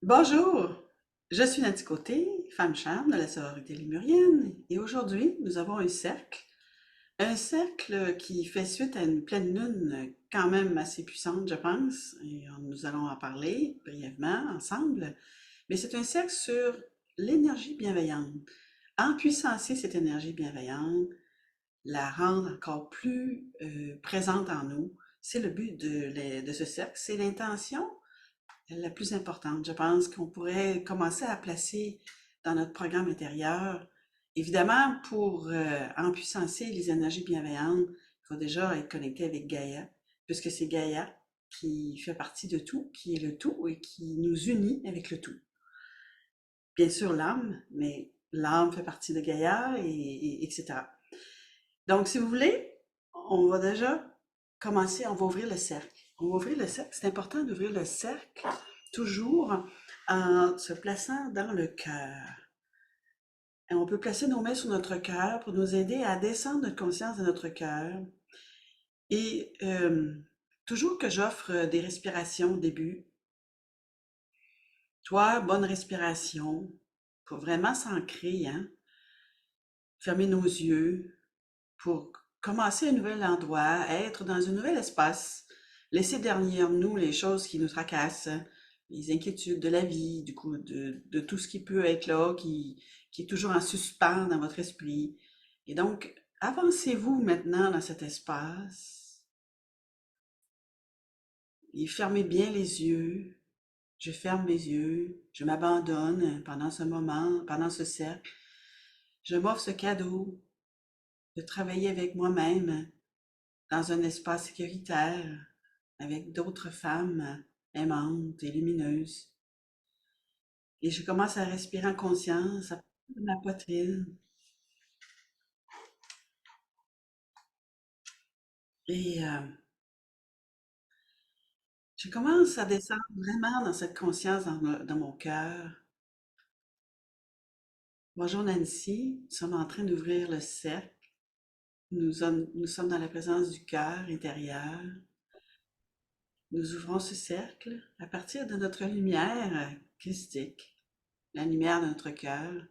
Bonjour, je suis Nadie Côté, femme charme de la sororité lémurienne, et aujourd'hui nous avons un cercle qui fait suite à une pleine lune quand même assez puissante, je pense, et nous allons en parler brièvement ensemble, mais c'est un cercle sur l'énergie bienveillante. Empuissancer cette énergie bienveillante, la rendre encore plus présente en nous, c'est le but de ce cercle, c'est l'intention la plus importante. Je pense qu'on pourrait commencer à placer dans notre programme intérieur. Évidemment, pour empuissancer les énergies bienveillantes, il faut déjà être connecté avec Gaïa, puisque c'est Gaïa qui fait partie de tout, qui est le tout et qui nous unit avec le tout. Bien sûr, l'âme, mais l'âme fait partie de Gaïa, etc. Donc, si vous voulez, on va déjà commencer, on va ouvrir le cercle. On va ouvrir le cercle. C'est important d'ouvrir le cercle toujours en se plaçant dans le cœur. Et on peut placer nos mains sur notre cœur pour nous aider à descendre notre conscience de notre cœur. Et toujours que j'offre des respirations au début, toi, bonne respiration, pour vraiment s'ancrer, hein? Fermer nos yeux, pour commencer un nouvel endroit, être dans un nouvel espace, laisser derrière nous les choses qui nous tracassent, les inquiétudes de la vie, du coup, de tout ce qui peut être là, qui est toujours en suspens dans votre esprit. Et donc, avancez-vous maintenant dans cet espace et fermez bien les yeux. Je ferme mes yeux, je m'abandonne pendant ce moment, pendant ce cercle. Je m'offre ce cadeau de travailler avec moi-même dans un espace sécuritaire avec d'autres femmes aimantes et lumineuses. Et je commence à respirer en conscience à partir de ma poitrine. Et je commence à descendre vraiment dans cette conscience dans mon cœur. Bonjour Nancy, nous sommes en train d'ouvrir le cercle. Nous sommes dans la présence du cœur intérieur. Nous ouvrons ce cercle à partir de notre lumière christique, la lumière de notre cœur.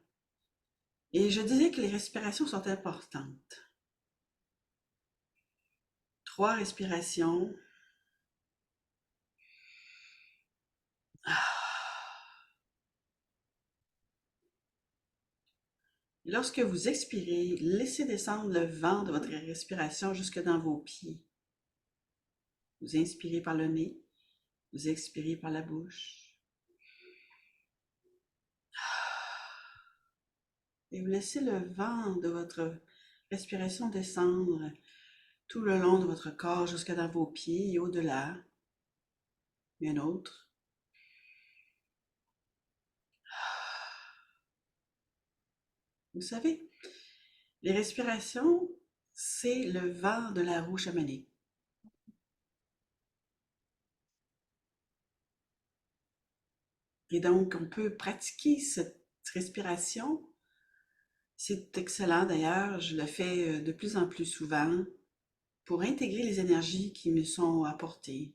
Et je disais que les respirations sont importantes. 3 respirations. Lorsque vous expirez, laissez descendre le vent de votre respiration jusque dans vos pieds. Vous inspirez par le nez, vous expirez par la bouche. Et vous laissez le vent de votre respiration descendre tout le long de votre corps jusque dans vos pieds et au-delà. Et un autre. Vous savez, les respirations, c'est le vent de la roue chamanique. Et donc, on peut pratiquer cette respiration. C'est excellent d'ailleurs, je le fais de plus en plus souvent pour intégrer les énergies qui me sont apportées.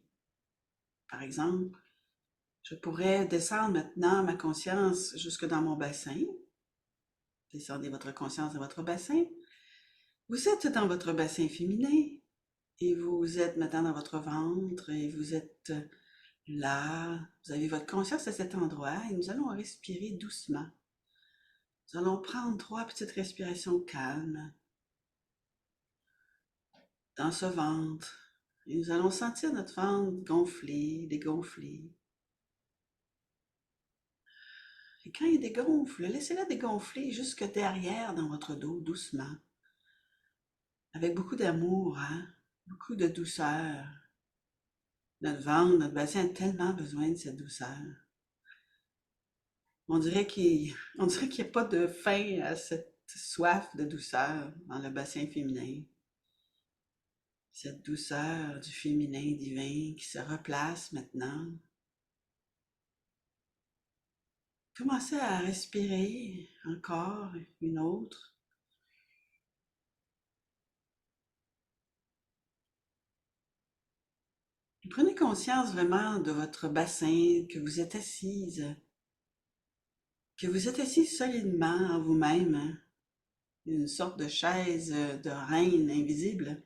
Par exemple, je pourrais descendre maintenant ma conscience jusque dans mon bassin. Descendez votre conscience dans votre bassin. Vous êtes dans votre bassin féminin et vous êtes maintenant dans votre ventre et vous êtes là. Vous avez votre conscience à cet endroit et nous allons respirer doucement. Nous allons prendre 3 petites respirations calmes dans ce ventre. Et nous allons sentir notre ventre gonfler, dégonfler. Et quand il dégonfle, laissez-le dégonfler jusque derrière dans votre dos, doucement. Avec beaucoup d'amour, hein? Beaucoup de douceur. Notre ventre, notre bassin a tellement besoin de cette douceur. On dirait qu'il n'y a pas de fin à cette soif de douceur dans le bassin féminin. Cette douceur du féminin divin qui se replace maintenant. Commencez à respirer encore une autre. Et prenez conscience vraiment de votre bassin, que vous êtes assise que vous êtes assis solidement en vous-même, hein, une sorte de chaise de reine invisible,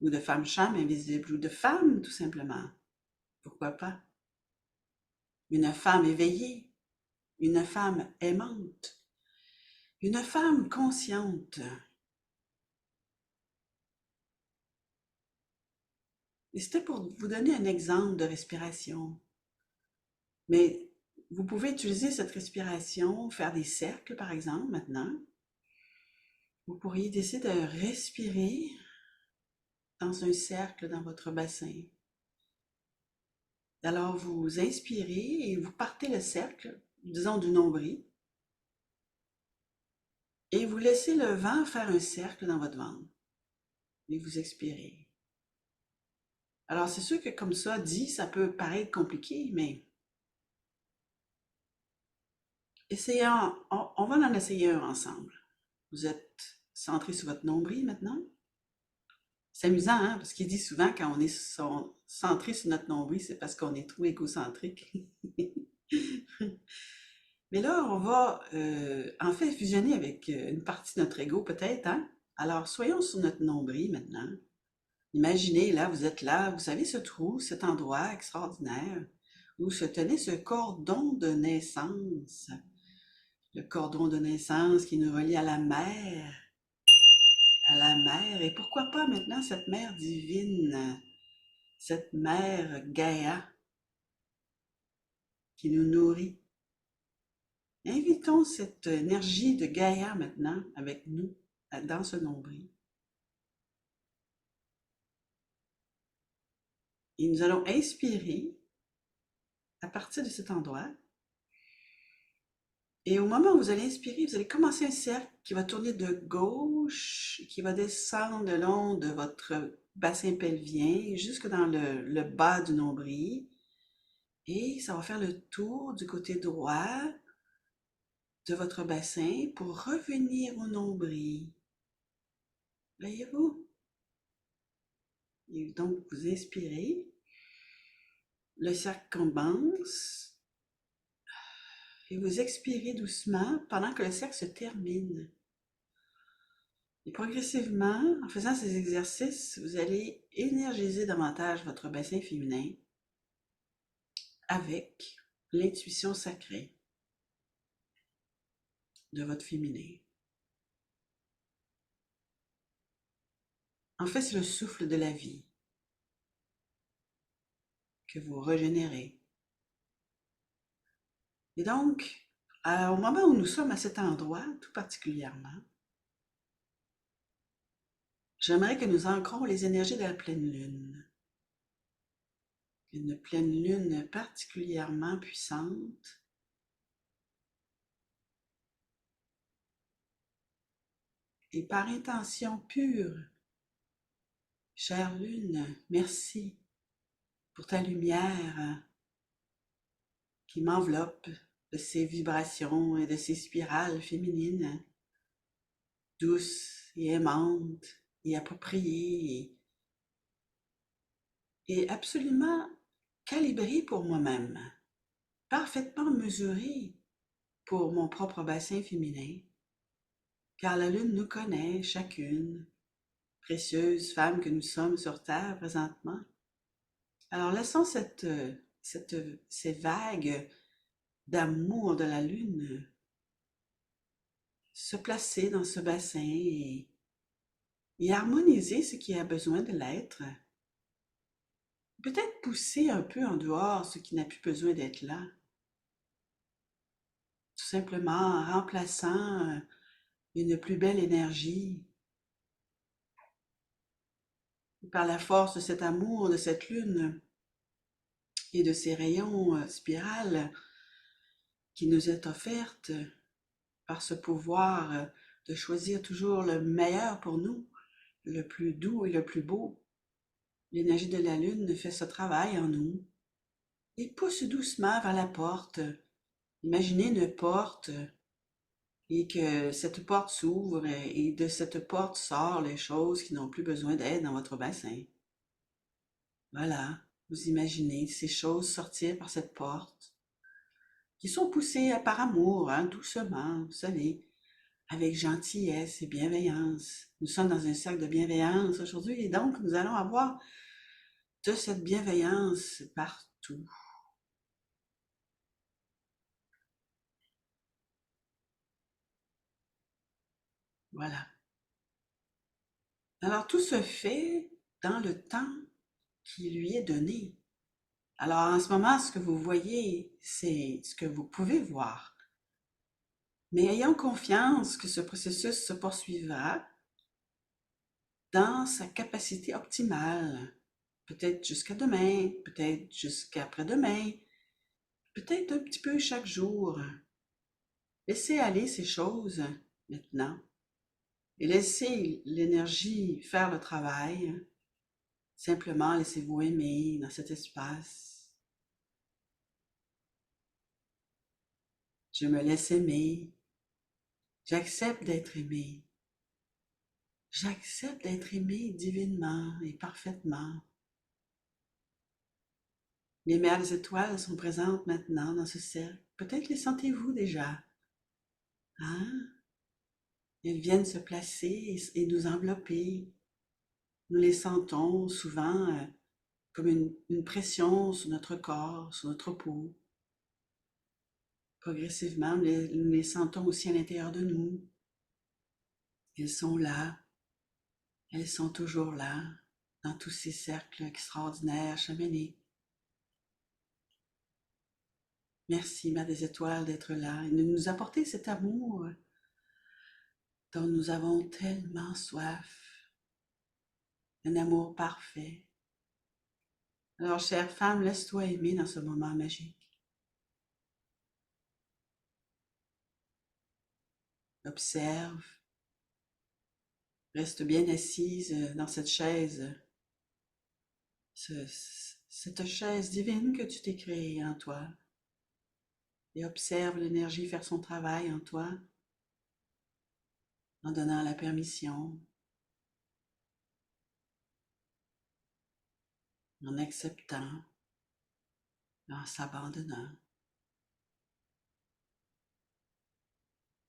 ou de femme-chambre invisible, ou de femme tout simplement. Pourquoi pas? Une femme éveillée, une femme aimante, une femme consciente. Et c'était pour vous donner un exemple de respiration. Mais vous pouvez utiliser cette respiration, faire des cercles par exemple maintenant. Vous pourriez décider de respirer dans un cercle dans votre bassin. Alors vous inspirez et vous partez le cercle, disons du nombril, et vous laissez le vent faire un cercle dans votre ventre. Et vous expirez. Alors c'est sûr que comme ça, dit, ça peut paraître compliqué, mais essayons, on va en essayer un ensemble. Vous êtes centré sur votre nombril maintenant. C'est amusant, hein, parce qu'il dit souvent quand on est centré sur notre nombril, c'est parce qu'on est trop égocentrique. Mais là, on va en fait fusionner avec une partie de notre ego peut-être, hein? Alors, soyons sur notre nombril maintenant. Imaginez, là, vous savez ce trou, cet endroit extraordinaire où se tenait ce cordon de naissance. Le cordon de naissance qui nous relie à la mer, et pourquoi pas maintenant cette mère divine, cette mère Gaïa qui nous nourrit. Invitons cette énergie de Gaïa maintenant avec nous dans ce nombril. Et nous allons inspirer à partir de cet endroit. Et au moment où vous allez inspirer, vous allez commencer un cercle qui va tourner de gauche, qui va descendre le long de votre bassin pelvien jusque dans le bas du nombril. Et ça va faire le tour du côté droit de votre bassin pour revenir au nombril. Voyez-vous? Et donc, vous inspirez. Le cercle commence. Et vous expirez doucement pendant que le cercle se termine. Et progressivement, en faisant ces exercices, vous allez énergiser davantage votre bassin féminin avec l'intuition sacrée de votre féminin. En fait, c'est le souffle de la vie que vous régénérez. Et donc, au moment où nous sommes à cet endroit, tout particulièrement, j'aimerais que nous ancrons les énergies de la pleine lune. Une pleine lune particulièrement puissante. Et par intention pure, chère lune, merci pour ta lumière qui m'enveloppe de ces vibrations et de ces spirales féminines, douces et aimantes et appropriées et absolument calibrées pour moi-même, parfaitement mesurées pour mon propre bassin féminin, car la lune nous connaît chacune, précieuses femmes que nous sommes sur Terre présentement. Alors laissons ces vagues d'amour de la lune se placer dans ce bassin et harmoniser ce qui a besoin de l'être. Peut-être pousser un peu en dehors ce qui n'a plus besoin d'être là. Tout simplement en remplaçant une plus belle énergie par la force de cet amour, de cette lune et de ces rayons spirales qui nous est offerte par ce pouvoir de choisir toujours le meilleur pour nous, le plus doux et le plus beau. L'énergie de la lune fait ce travail en nous et pousse doucement vers la porte. Imaginez une porte et que cette porte s'ouvre et de cette porte sortent les choses qui n'ont plus besoin d'aide dans votre bassin. Voilà, vous imaginez ces choses sortir par cette porte qui sont poussés par amour, hein, doucement, vous savez, avec gentillesse et bienveillance. Nous sommes dans un cercle de bienveillance aujourd'hui et donc nous allons avoir de cette bienveillance partout. Voilà. Alors tout se fait dans le temps qui lui est donné. Alors en ce moment, ce que vous voyez, c'est ce que vous pouvez voir. Mais ayons confiance que ce processus se poursuivra dans sa capacité optimale. Peut-être jusqu'à demain, peut-être jusqu'à après-demain, peut-être un petit peu chaque jour. Laissez aller ces choses maintenant et laissez l'énergie faire le travail. Simplement laissez-vous aimer dans cet espace. Je me laisse aimer. J'accepte d'être aimé. J'accepte d'être aimé divinement et parfaitement. Les mères des étoiles sont présentes maintenant dans ce cercle. Peut-être les sentez-vous déjà. Hein? Elles viennent se placer et nous envelopper. Nous les sentons souvent comme une pression sur notre corps, sur notre peau. Progressivement, nous les sentons aussi à l'intérieur de nous. Elles sont là. Elles sont toujours là, dans tous ces cercles extraordinaires, chamonix. Merci, Mère des Étoiles, d'être là et de nous apporter cet amour dont nous avons tellement soif. Un amour parfait. Alors, chère femme, laisse-toi aimer dans ce moment magique. Observe. Reste bien assise dans cette chaise, cette chaise divine que tu t'es créée en toi. Et observe l'énergie faire son travail en toi, en donnant la permission, en acceptant, en s'abandonnant.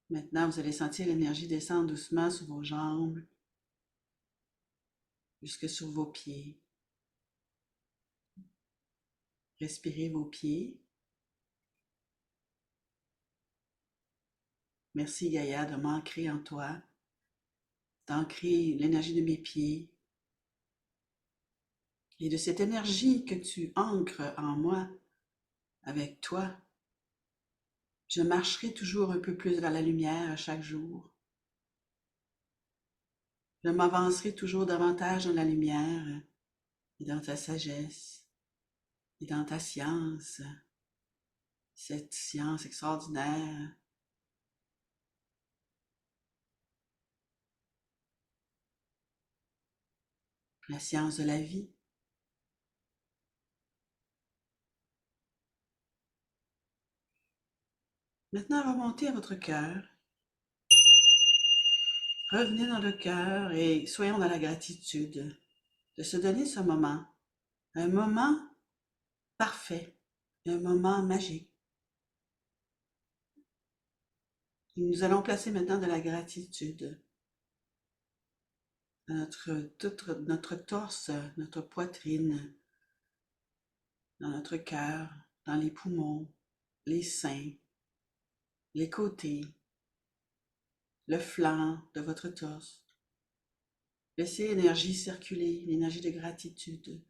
Maintenant, vous allez sentir l'énergie descendre doucement sur vos jambes, jusque sur vos pieds. Respirez vos pieds. Merci Gaïa de m'ancrer en toi, d'ancrer l'énergie de mes pieds et de cette énergie que tu ancres en moi avec toi. Je marcherai toujours un peu plus vers la lumière à chaque jour. Je m'avancerai toujours davantage dans la lumière et dans ta sagesse et dans ta science, cette science extraordinaire. La science de la vie. Maintenant, remontez à votre cœur. Revenez dans le cœur et soyons dans la gratitude de se donner ce moment. Un moment parfait, un moment magique. Et nous allons placer maintenant de la gratitude dans notre torse, notre poitrine, dans notre cœur, dans les poumons, les seins, les côtés, le flanc de votre torse. Laissez l'énergie circuler, l'énergie de gratitude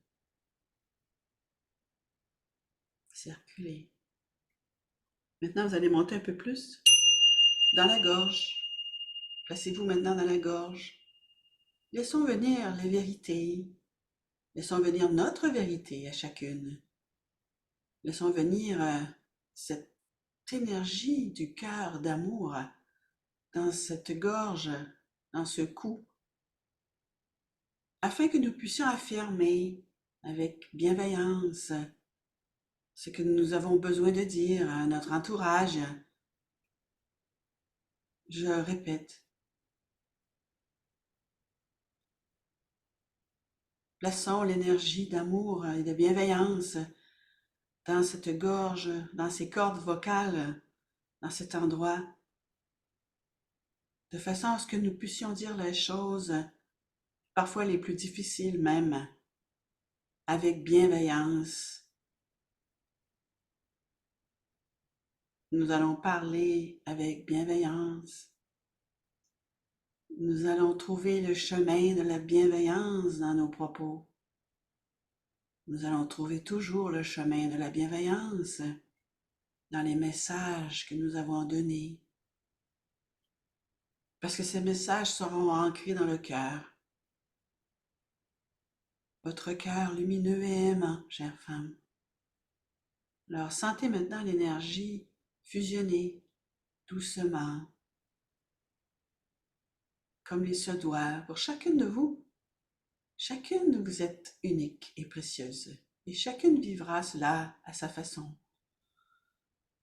circuler. Maintenant, vous allez monter un peu plus dans la gorge. Placez-vous maintenant dans la gorge. Laissons venir les vérités. Laissons venir notre vérité à chacune. Laissons venir cette énergie du cœur d'amour dans cette gorge, dans ce cou, afin que nous puissions affirmer avec bienveillance ce que nous avons besoin de dire à notre entourage. Je répète, plaçons l'énergie d'amour et de bienveillance dans cette gorge, dans ces cordes vocales, dans cet endroit, de façon à ce que nous puissions dire les choses, parfois les plus difficiles même, avec bienveillance. Nous allons parler avec bienveillance. Nous allons trouver le chemin de la bienveillance dans nos propos. Nous allons trouver toujours le chemin de la bienveillance dans les messages que nous avons donnés. Parce que ces messages seront ancrés dans le cœur. Votre cœur lumineux et aimant, chère femme. Alors sentez maintenant l'énergie fusionner doucement, comme il se doit pour chacune de vous. Chacune, vous êtes unique et précieuse, et chacune vivra cela à sa façon.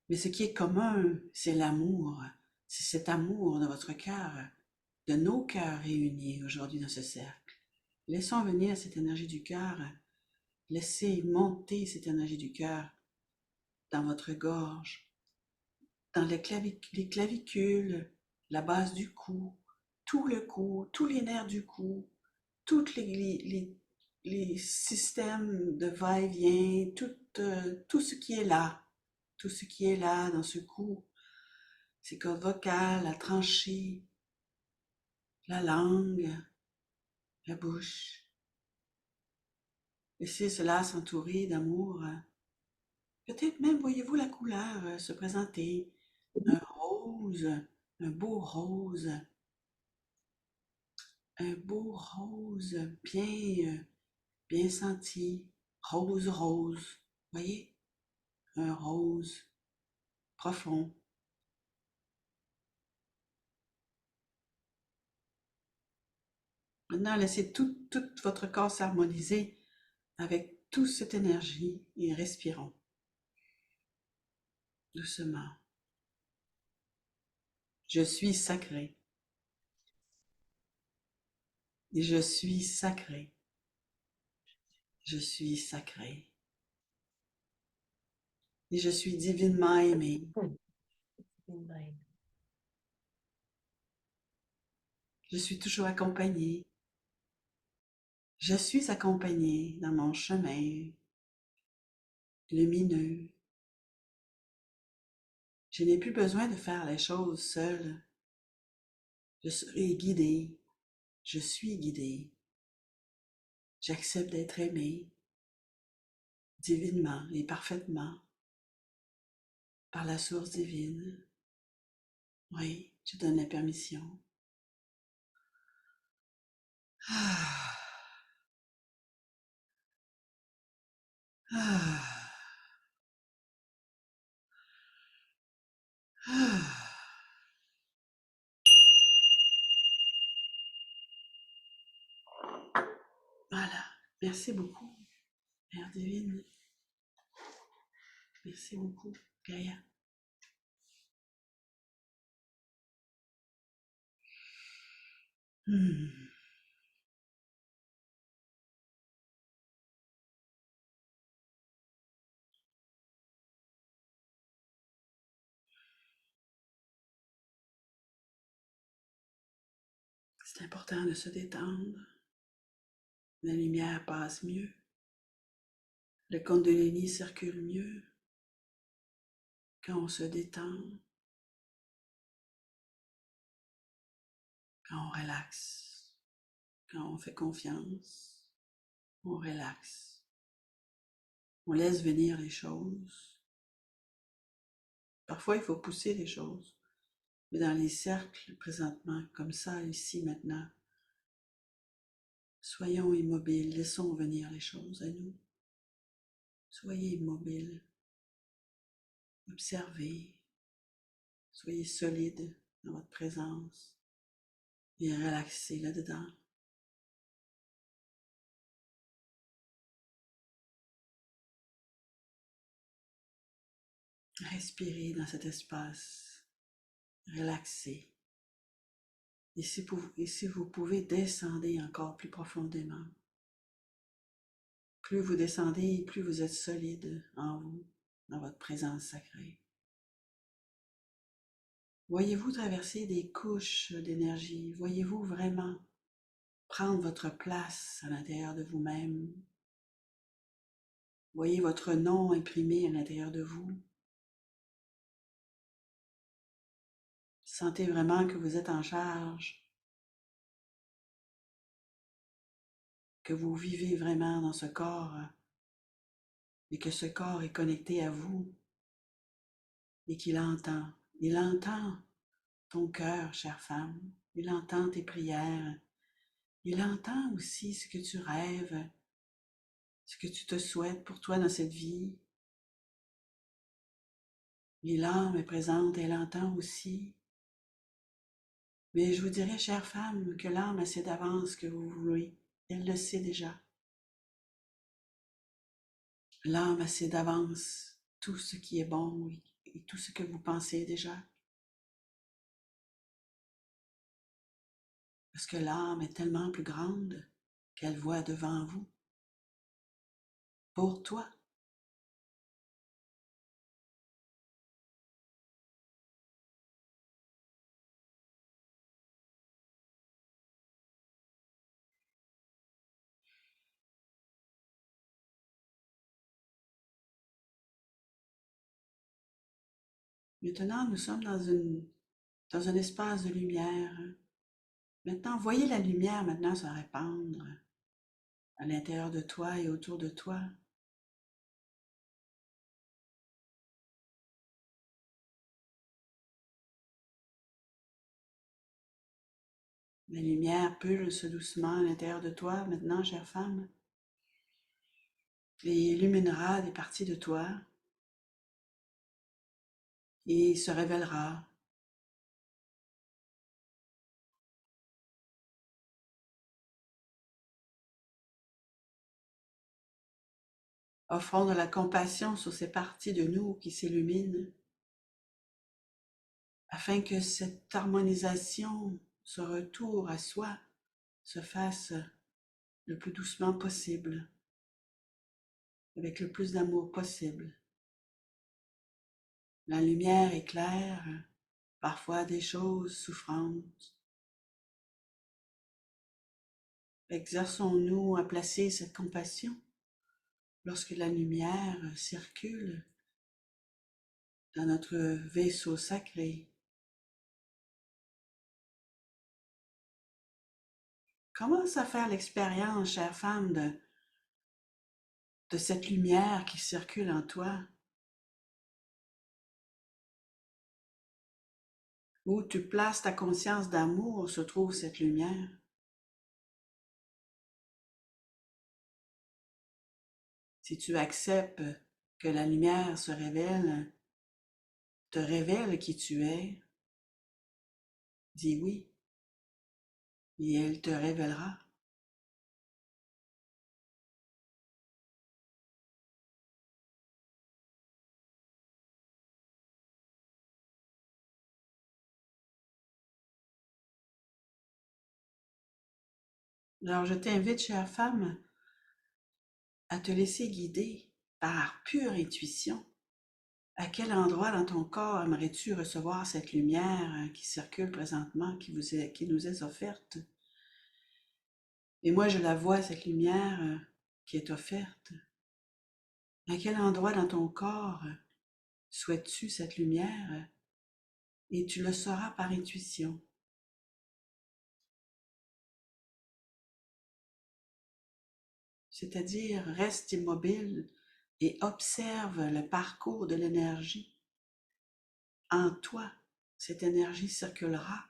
Mais ce qui est commun, c'est l'amour. C'est cet amour de votre cœur, de nos cœurs réunis aujourd'hui dans ce cercle. Laissons venir cette énergie du cœur. Laissez monter cette énergie du cœur dans votre gorge, dans les clavicules, la base du cou, tous les nerfs du cou, tous les systèmes de va-et-vient, tout ce qui est là, tout ce qui est là dans ce cou, ces cordes vocales, la tranchée, la langue, la bouche. Laissez cela s'entourer d'amour. Peut-être même voyez-vous la couleur se présenter, un rose, un beau rose, un beau rose bien senti, rose rose, voyez, un rose profond. Maintenant, laissez tout votre corps s'harmoniser avec toute cette énergie et respirons doucement. Je suis sacré et je suis sacré. Je suis sacré et je suis divinement aimé. Je suis toujours accompagné. Je suis accompagné dans mon chemin lumineux. Je n'ai plus besoin de faire les choses seule. Je serai guidé. Je suis guidé. J'accepte d'être aimé divinement et parfaitement par la source divine. Oui, je donne la permission. Ah, ah, ah. Voilà. Merci beaucoup, Mère divine. Merci beaucoup, Gaïa. Hmm. C'est important de se détendre. La lumière passe mieux. Le Kundalini circule mieux quand on se détend, quand on relaxe, quand on fait confiance, on relaxe. On laisse venir les choses. Parfois, il faut pousser les choses. Mais dans les cercles, présentement, comme ça, ici, maintenant, soyons immobiles, laissons venir les choses à nous. Soyez immobiles, observez, soyez solides dans votre présence et relaxez là-dedans. Respirez dans cet espace, relaxez. Et si vous pouvez, descendez encore plus profondément. Plus vous descendez, plus vous êtes solide en vous. dans votre présence sacrée. Voyez-vous traverser des couches d'énergie? Voyez-vous vraiment prendre votre place à l'intérieur de vous-même? Voyez votre nom imprimé à l'intérieur de vous. Sentez vraiment que vous êtes en charge, que vous vivez vraiment dans ce corps et que ce corps est connecté à vous et qu'il entend. Il entend ton cœur, chère femme. Il entend tes prières. Il entend aussi ce que tu rêves, ce que tu te souhaites pour toi dans cette vie. Et l'âme est présente, elle entend aussi. Mais je vous dirais, chère femme, que l'âme a sait d'avance que vous voulez. Elle le sait déjà. L'âme a sait d'avance tout ce qui est bon et tout ce que vous pensez déjà. Parce que l'âme est tellement plus grande qu'elle voit devant vous. Pour toi. Maintenant, nous sommes dans un espace de lumière. Maintenant, voyez la lumière maintenant se répandre à l'intérieur de toi et autour de toi. La lumière pulse doucement à l'intérieur de toi maintenant, chère femme, et illuminera des parties de toi et se révélera. Offrons de la compassion sur ces parties de nous qui s'illuminent, afin que cette harmonisation, ce retour à soi, se fasse le plus doucement possible, avec le plus d'amour possible. La lumière éclaire parfois des choses souffrantes. Exerçons-nous à placer cette compassion lorsque la lumière circule dans notre vaisseau sacré. Commence à faire l'expérience, chère femme, de cette lumière qui circule en toi, où tu places ta conscience d'amour se trouve cette lumière. Si tu acceptes que la lumière se révèle, te révèle qui tu es, dis oui, et elle te révélera. Alors je t'invite, chère femme, à te laisser guider par pure intuition. À quel endroit dans ton corps aimerais-tu recevoir cette lumière qui circule présentement, qui nous est offerte? Et moi, je la vois, cette lumière qui est offerte. À quel endroit dans ton corps souhaites-tu cette lumière? Et tu le sauras par intuition. C'est-à-dire, reste immobile et observe le parcours de l'énergie. En toi, cette énergie circulera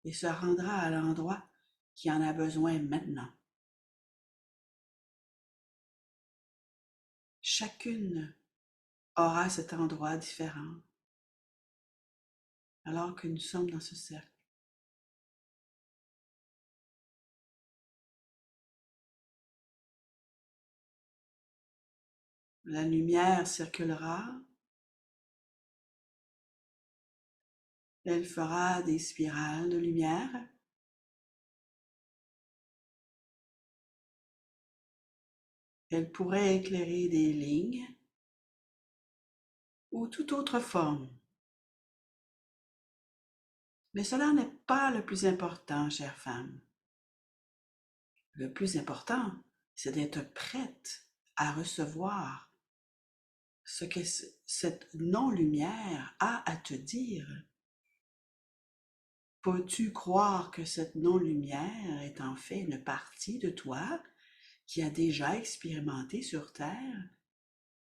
et se rendra à l'endroit qui en a besoin maintenant. Chacune aura cet endroit différent alors que nous sommes dans ce cercle. La lumière circulera, elle fera des spirales de lumière. Elle pourrait éclairer des lignes ou toute autre forme. Mais cela n'est pas le plus important, chère femme. Le plus important, c'est d'être prête à recevoir ce que cette non-lumière a à te dire. Peux-tu croire que cette non-lumière est en fait une partie de toi qui a déjà expérimenté sur Terre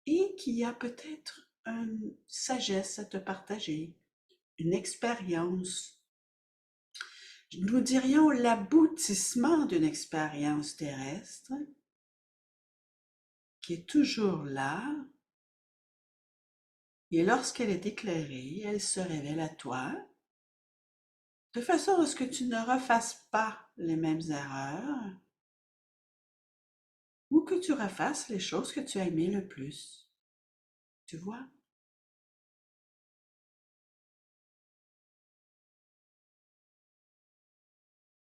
et qui a peut-être une sagesse à te partager, une expérience? Nous dirions l'aboutissement d'une expérience terrestre qui est toujours là, et lorsqu'elle est éclairée, elle se révèle à toi, de façon à ce que tu ne refasses pas les mêmes erreurs, ou que tu refasses les choses que tu as aimées le plus. Tu vois?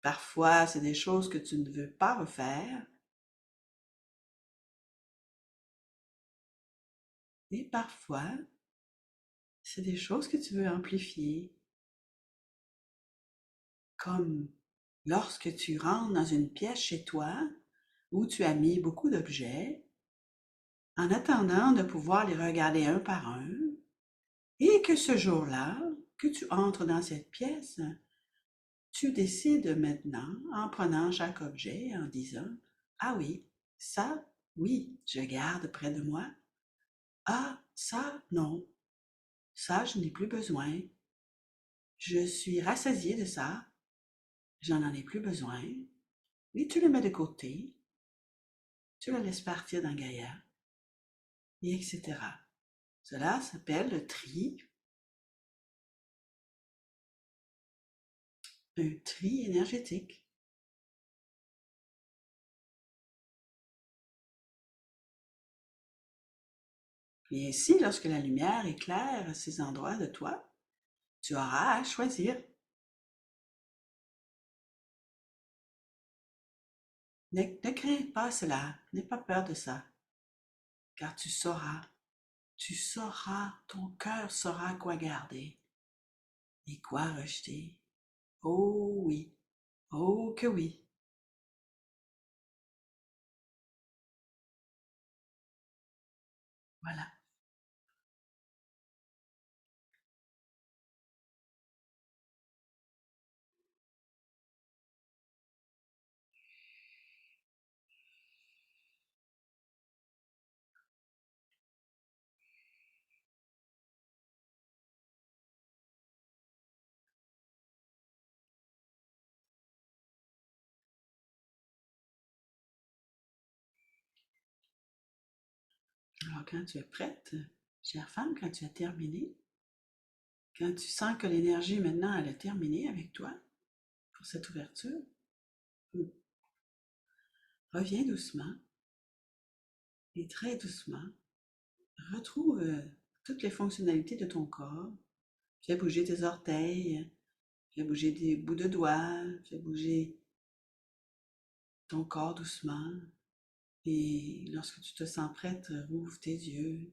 Parfois, c'est des choses que tu ne veux pas refaire, et parfois, c'est des choses que tu veux amplifier, comme lorsque tu rentres dans une pièce chez toi où tu as mis beaucoup d'objets, en attendant de pouvoir les regarder un par un, et que ce jour-là, que tu entres dans cette pièce, tu décides maintenant, en prenant chaque objet, en disant, ah oui, ça, oui, je garde près de moi. Ah, ça, non, ça, je n'ai plus besoin. Je suis rassasié de ça, je n'en ai plus besoin. Et tu le mets de côté, tu le laisses partir dans Gaïa, et etc. Cela s'appelle le tri, un tri énergétique. Et ainsi, lorsque la lumière éclaire ces endroits de toi, tu auras à choisir. Ne crains pas cela, n'aie pas peur de ça, car tu sauras, ton cœur saura quoi garder et quoi rejeter. Oh oui, oh que oui. Voilà. Alors quand tu es prête, chère femme, quand tu as terminé, quand tu sens que l'énergie maintenant elle a terminé avec toi pour cette ouverture, reviens doucement et très doucement, retrouve toutes les fonctionnalités de ton corps. Fais bouger tes orteils, fais bouger des bouts de doigts, fais bouger ton corps doucement. Et lorsque tu te sens prête, rouvre tes yeux.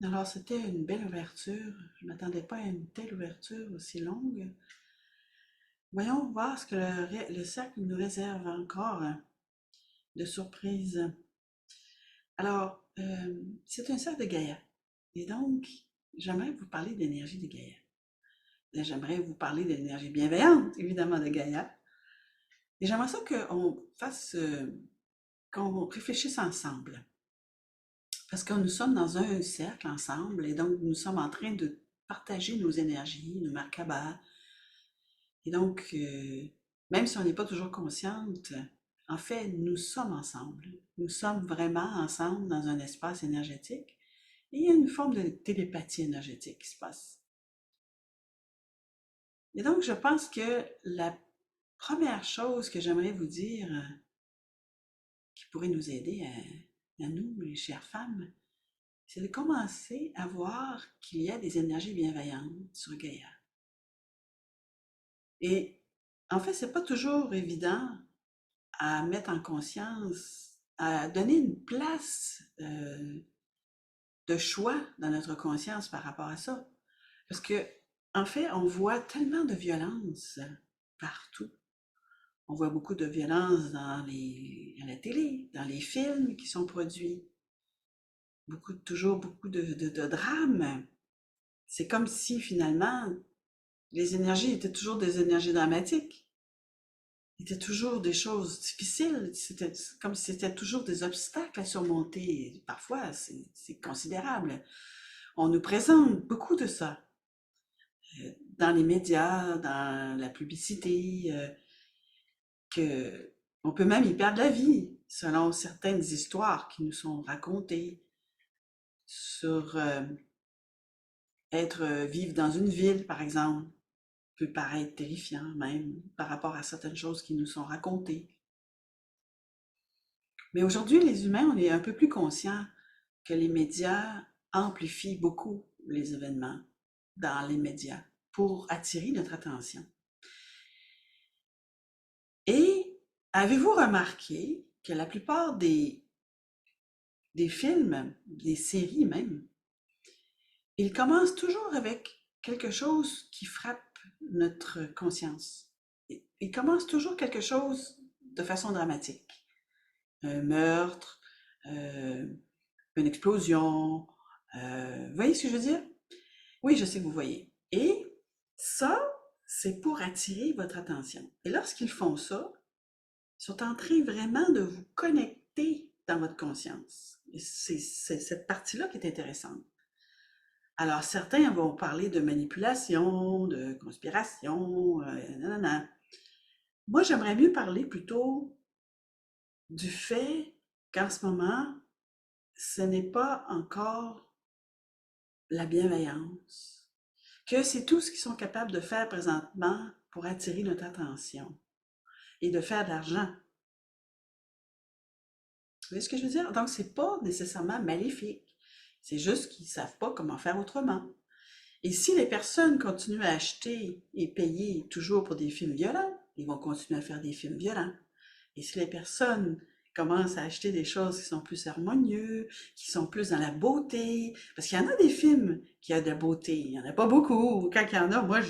Alors, c'était une belle ouverture. Je ne m'attendais pas à une telle ouverture aussi longue. Voyons voir ce que le cercle nous réserve encore de surprises. Alors, c'est un cercle de Gaïa. Et donc, j'aimerais vous parler de l'énergie de Gaïa. J'aimerais vous parler de l'énergie bienveillante, évidemment, de Gaïa. Et j'aimerais ça qu'on fasse, qu'on réfléchisse ensemble. Parce que nous sommes dans un cercle ensemble et donc nous sommes en train de partager nos énergies, nos Merkabah. Et donc, même si on n'est pas toujours consciente, en fait, nous sommes ensemble. nous sommes vraiment ensemble dans un espace énergétique et il y a une forme de télépathie énergétique qui se passe. Et donc, je pense que la première chose que j'aimerais vous dire qui pourrait nous aider à nous, les chères femmes, c'est de commencer à voir qu'il y a des énergies bienveillantes sur Gaïa. Et en fait, c'est pas toujours évident à mettre en conscience, à donner une place de choix dans notre conscience par rapport à ça. Parce que, en fait, on voit tellement de violence partout. On voit beaucoup de violence à la télé, dans les films qui sont produits. Toujours beaucoup de drames. C'est comme si finalement les énergies étaient toujours des énergies dramatiques. C'était toujours des choses difficiles. C'était comme si c'était toujours des obstacles à surmonter. Et parfois, c'est considérable. On nous présente beaucoup de ça dans les médias, dans la publicité, que on peut même y perdre la vie selon certaines histoires qui nous sont racontées sur vivre dans une ville, par exemple, peut paraître terrifiant même par rapport à certaines choses qui nous sont racontées. Mais aujourd'hui, les humains, on est un peu plus conscients que les médias amplifient beaucoup les événements dans les médias pour attirer notre attention. Et avez-vous remarqué que la plupart des films, des séries même, ils commencent toujours avec quelque chose qui frappe notre conscience. Ils commencent toujours quelque chose de façon dramatique. Un meurtre, une explosion. Vous voyez ce que je veux dire? Oui, je sais que vous voyez. Et ça, c'est pour attirer votre attention. Et lorsqu'ils font ça, ils sont en train vraiment de vous connecter dans votre conscience. Et c'est cette partie-là qui est intéressante. Alors, certains vont parler de manipulation, de conspiration, nanana. Moi, j'aimerais mieux parler plutôt du fait qu'en ce moment, ce n'est pas encore la bienveillance, que c'est tout ce qu'ils sont capables de faire présentement pour attirer notre attention et de faire de l'argent. Vous voyez ce que je veux dire? Donc, c'est pas nécessairement maléfique. C'est juste qu'ils savent pas comment faire autrement. Et si les personnes continuent à acheter et payer toujours pour des films violents, ils vont continuer à faire des films violents. Et si les personnes commencent à acheter des choses qui sont plus harmonieuses, qui sont plus dans la beauté, parce qu'il y en a des films qui ont de la beauté, il n'y en a pas beaucoup. Quand il y en a, moi,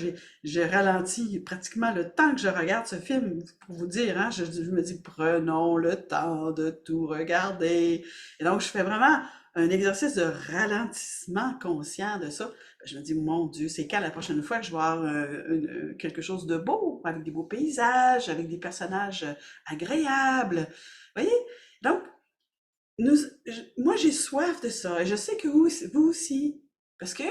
j'ai ralenti pratiquement le temps que je regarde ce film, pour vous dire, hein, je me dis, prenons le temps de tout regarder. Et donc, je fais vraiment un exercice de ralentissement conscient de ça. Je me dis, mon Dieu, c'est quand la prochaine fois que je vais avoir quelque chose de beau, avec des beaux paysages, avec des personnages agréables. Vous voyez? Donc, moi, j'ai soif de ça. Et je sais que vous aussi. Parce que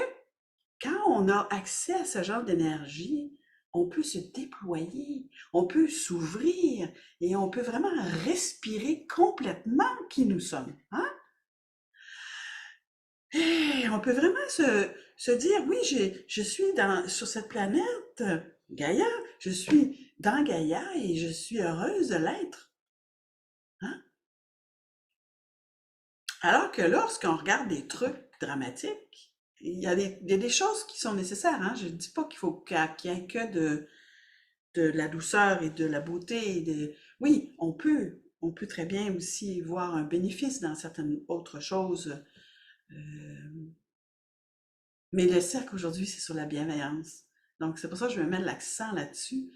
quand on a accès à ce genre d'énergie, on peut se déployer, on peut s'ouvrir et on peut vraiment respirer complètement qui nous sommes. Hein? Et on peut vraiment se dire, oui, je suis sur cette planète, Gaïa, je suis dans Gaïa et je suis heureuse de l'être. Hein? Alors que lorsqu'on regarde des trucs dramatiques, il y a des choses qui sont nécessaires. Hein? Je ne dis pas qu'il y ait que de la douceur et de la beauté. Oui, on peut très bien aussi voir un bénéfice dans certaines autres choses. Euh, mais le cercle aujourd'hui, c'est sur la bienveillance. Donc, c'est pour ça que je vais mettre l'accent là-dessus.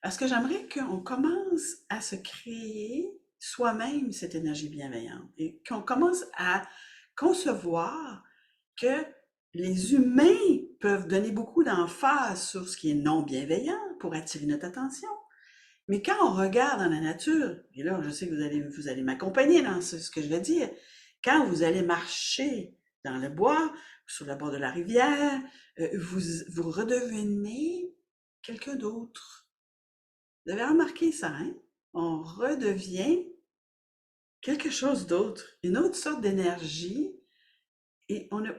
Parce que j'aimerais qu'on commence à se créer soi-même cette énergie bienveillante et qu'on commence à concevoir que les humains peuvent donner beaucoup d'emphase sur ce qui est non bienveillant pour attirer notre attention. Mais quand on regarde dans la nature, et là, je sais que vous allez m'accompagner dans ce que je vais dire, quand vous allez marcher dans le bois, sur le bord de la rivière, vous redevenez quelqu'un d'autre. Vous avez remarqué ça, hein? On redevient quelque chose d'autre, une autre sorte d'énergie, et on n'a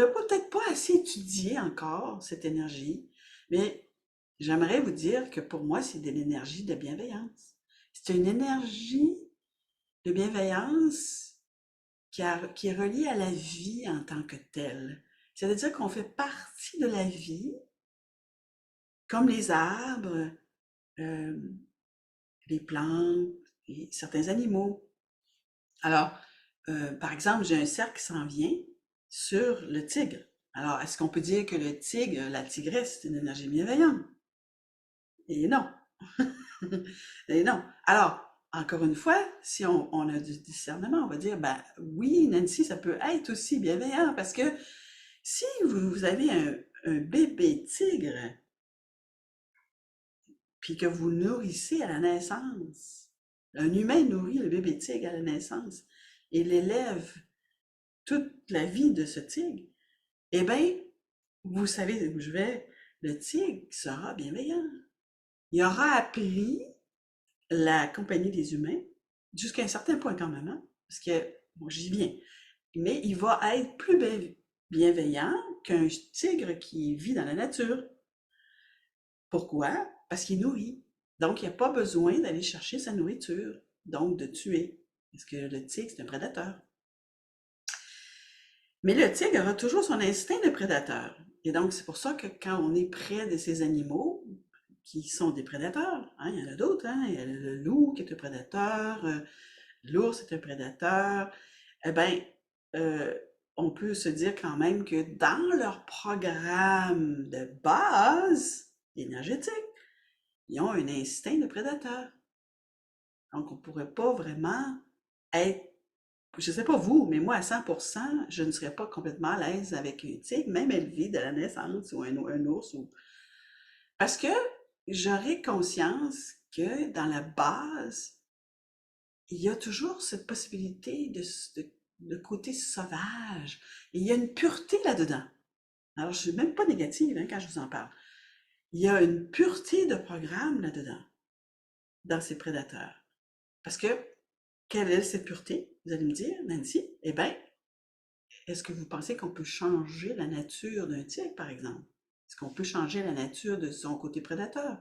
peut-être pas assez étudié encore cette énergie, mais j'aimerais vous dire que pour moi, c'est de l'énergie de bienveillance. C'est une énergie de bienveillance qui est reliée à la vie en tant que telle. C'est-à-dire qu'on fait partie de la vie, comme les arbres, euh, les plantes et certains animaux. Alors, par exemple, j'ai un cercle qui s'en vient sur le tigre. Alors, est-ce qu'on peut dire que le tigre, la tigresse, c'est une énergie bienveillante? Et non. Et non. Alors, encore une fois, si on a du discernement, on va dire, ben oui, Nancy, ça peut être aussi bienveillant parce que si vous avez un bébé tigre, puis que vous nourrissez à la naissance, un humain nourrit le bébé tigre à la naissance et l'élève toute la vie de ce tigre, eh bien, vous savez où je vais, le tigre sera bienveillant. Il aura appris la compagnie des humains, jusqu'à un certain point quand même, hein, parce que, bon, j'y viens, mais il va être plus bienveillant qu'un tigre qui vit dans la nature. Pourquoi? Parce qu'il nourrit. Donc, il n'y a pas besoin d'aller chercher sa nourriture, donc de tuer, parce que le tigre, c'est un prédateur. Mais le tigre aura toujours son instinct de prédateur. Et donc, c'est pour ça que quand on est près de ces animaux, qui sont des prédateurs, hein, il y en a d'autres, hein, il y a le loup qui est un prédateur, l'ours est un prédateur, eh bien, euh, on peut se dire quand même que dans leur programme de base énergétique, ils ont un instinct de prédateur. Donc, on ne pourrait pas vraiment être, je ne sais pas vous, mais moi à 100%, je ne serais pas complètement à l'aise avec un tigre, même élevé de la naissance, ou un ours, parce que j'aurais conscience que dans la base, il y a toujours cette possibilité de côté sauvage. Et il y a une pureté là-dedans. Alors, je ne suis même pas négative hein, quand je vous en parle. Il y a une pureté de programme là-dedans, dans ces prédateurs. Parce que, quelle est cette pureté? Vous allez me dire, Nancy? Eh bien, est-ce que vous pensez qu'on peut changer la nature d'un tigre, par exemple? Est-ce qu'on peut changer la nature de son côté prédateur?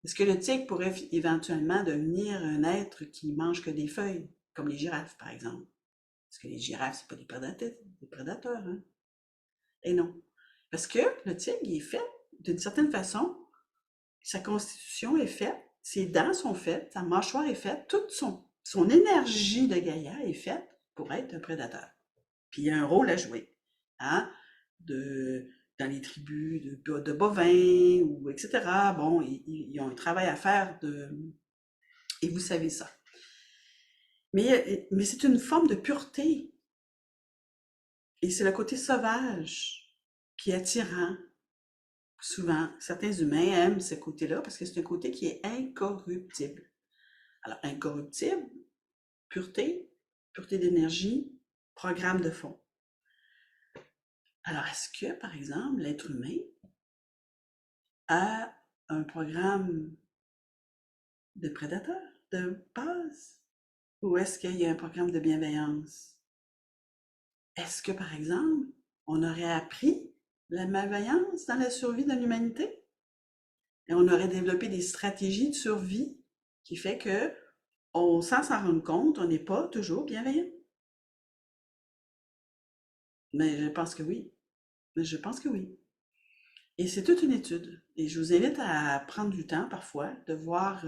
Est-ce que le tigre pourrait éventuellement devenir un être qui mange que des feuilles, comme les girafes, par exemple? Parce que les girafes, c'est pas des prédateurs, hein? Et non. Parce que le tigre, il est fait d'une certaine façon, sa constitution est faite, ses dents sont faites, sa mâchoire est faite, toute son énergie de gaillard est faite pour être un prédateur. Puis il y a un rôle à jouer, hein? De, dans les tribus de bovins, ou etc. Bon, ils ont un travail à faire et vous savez ça. Mais c'est une forme de pureté. Et c'est le côté sauvage qui est attirant. Souvent, certains humains aiment ce côté-là parce que c'est un côté qui est incorruptible. Alors, incorruptible, pureté, pureté d'énergie, programme de fond. Alors, est-ce que, par exemple, l'être humain a un programme de prédateur de base? Ou est-ce qu'il y a un programme de bienveillance? Est-ce que, par exemple, on aurait appris la malveillance dans la survie de l'humanité? Et on aurait développé des stratégies de survie qui fait que, sans s'en rendre compte, on n'est pas toujours bienveillant. Mais je pense que oui. Mais je pense que oui. Et c'est toute une étude. Et je vous invite à prendre du temps parfois de voir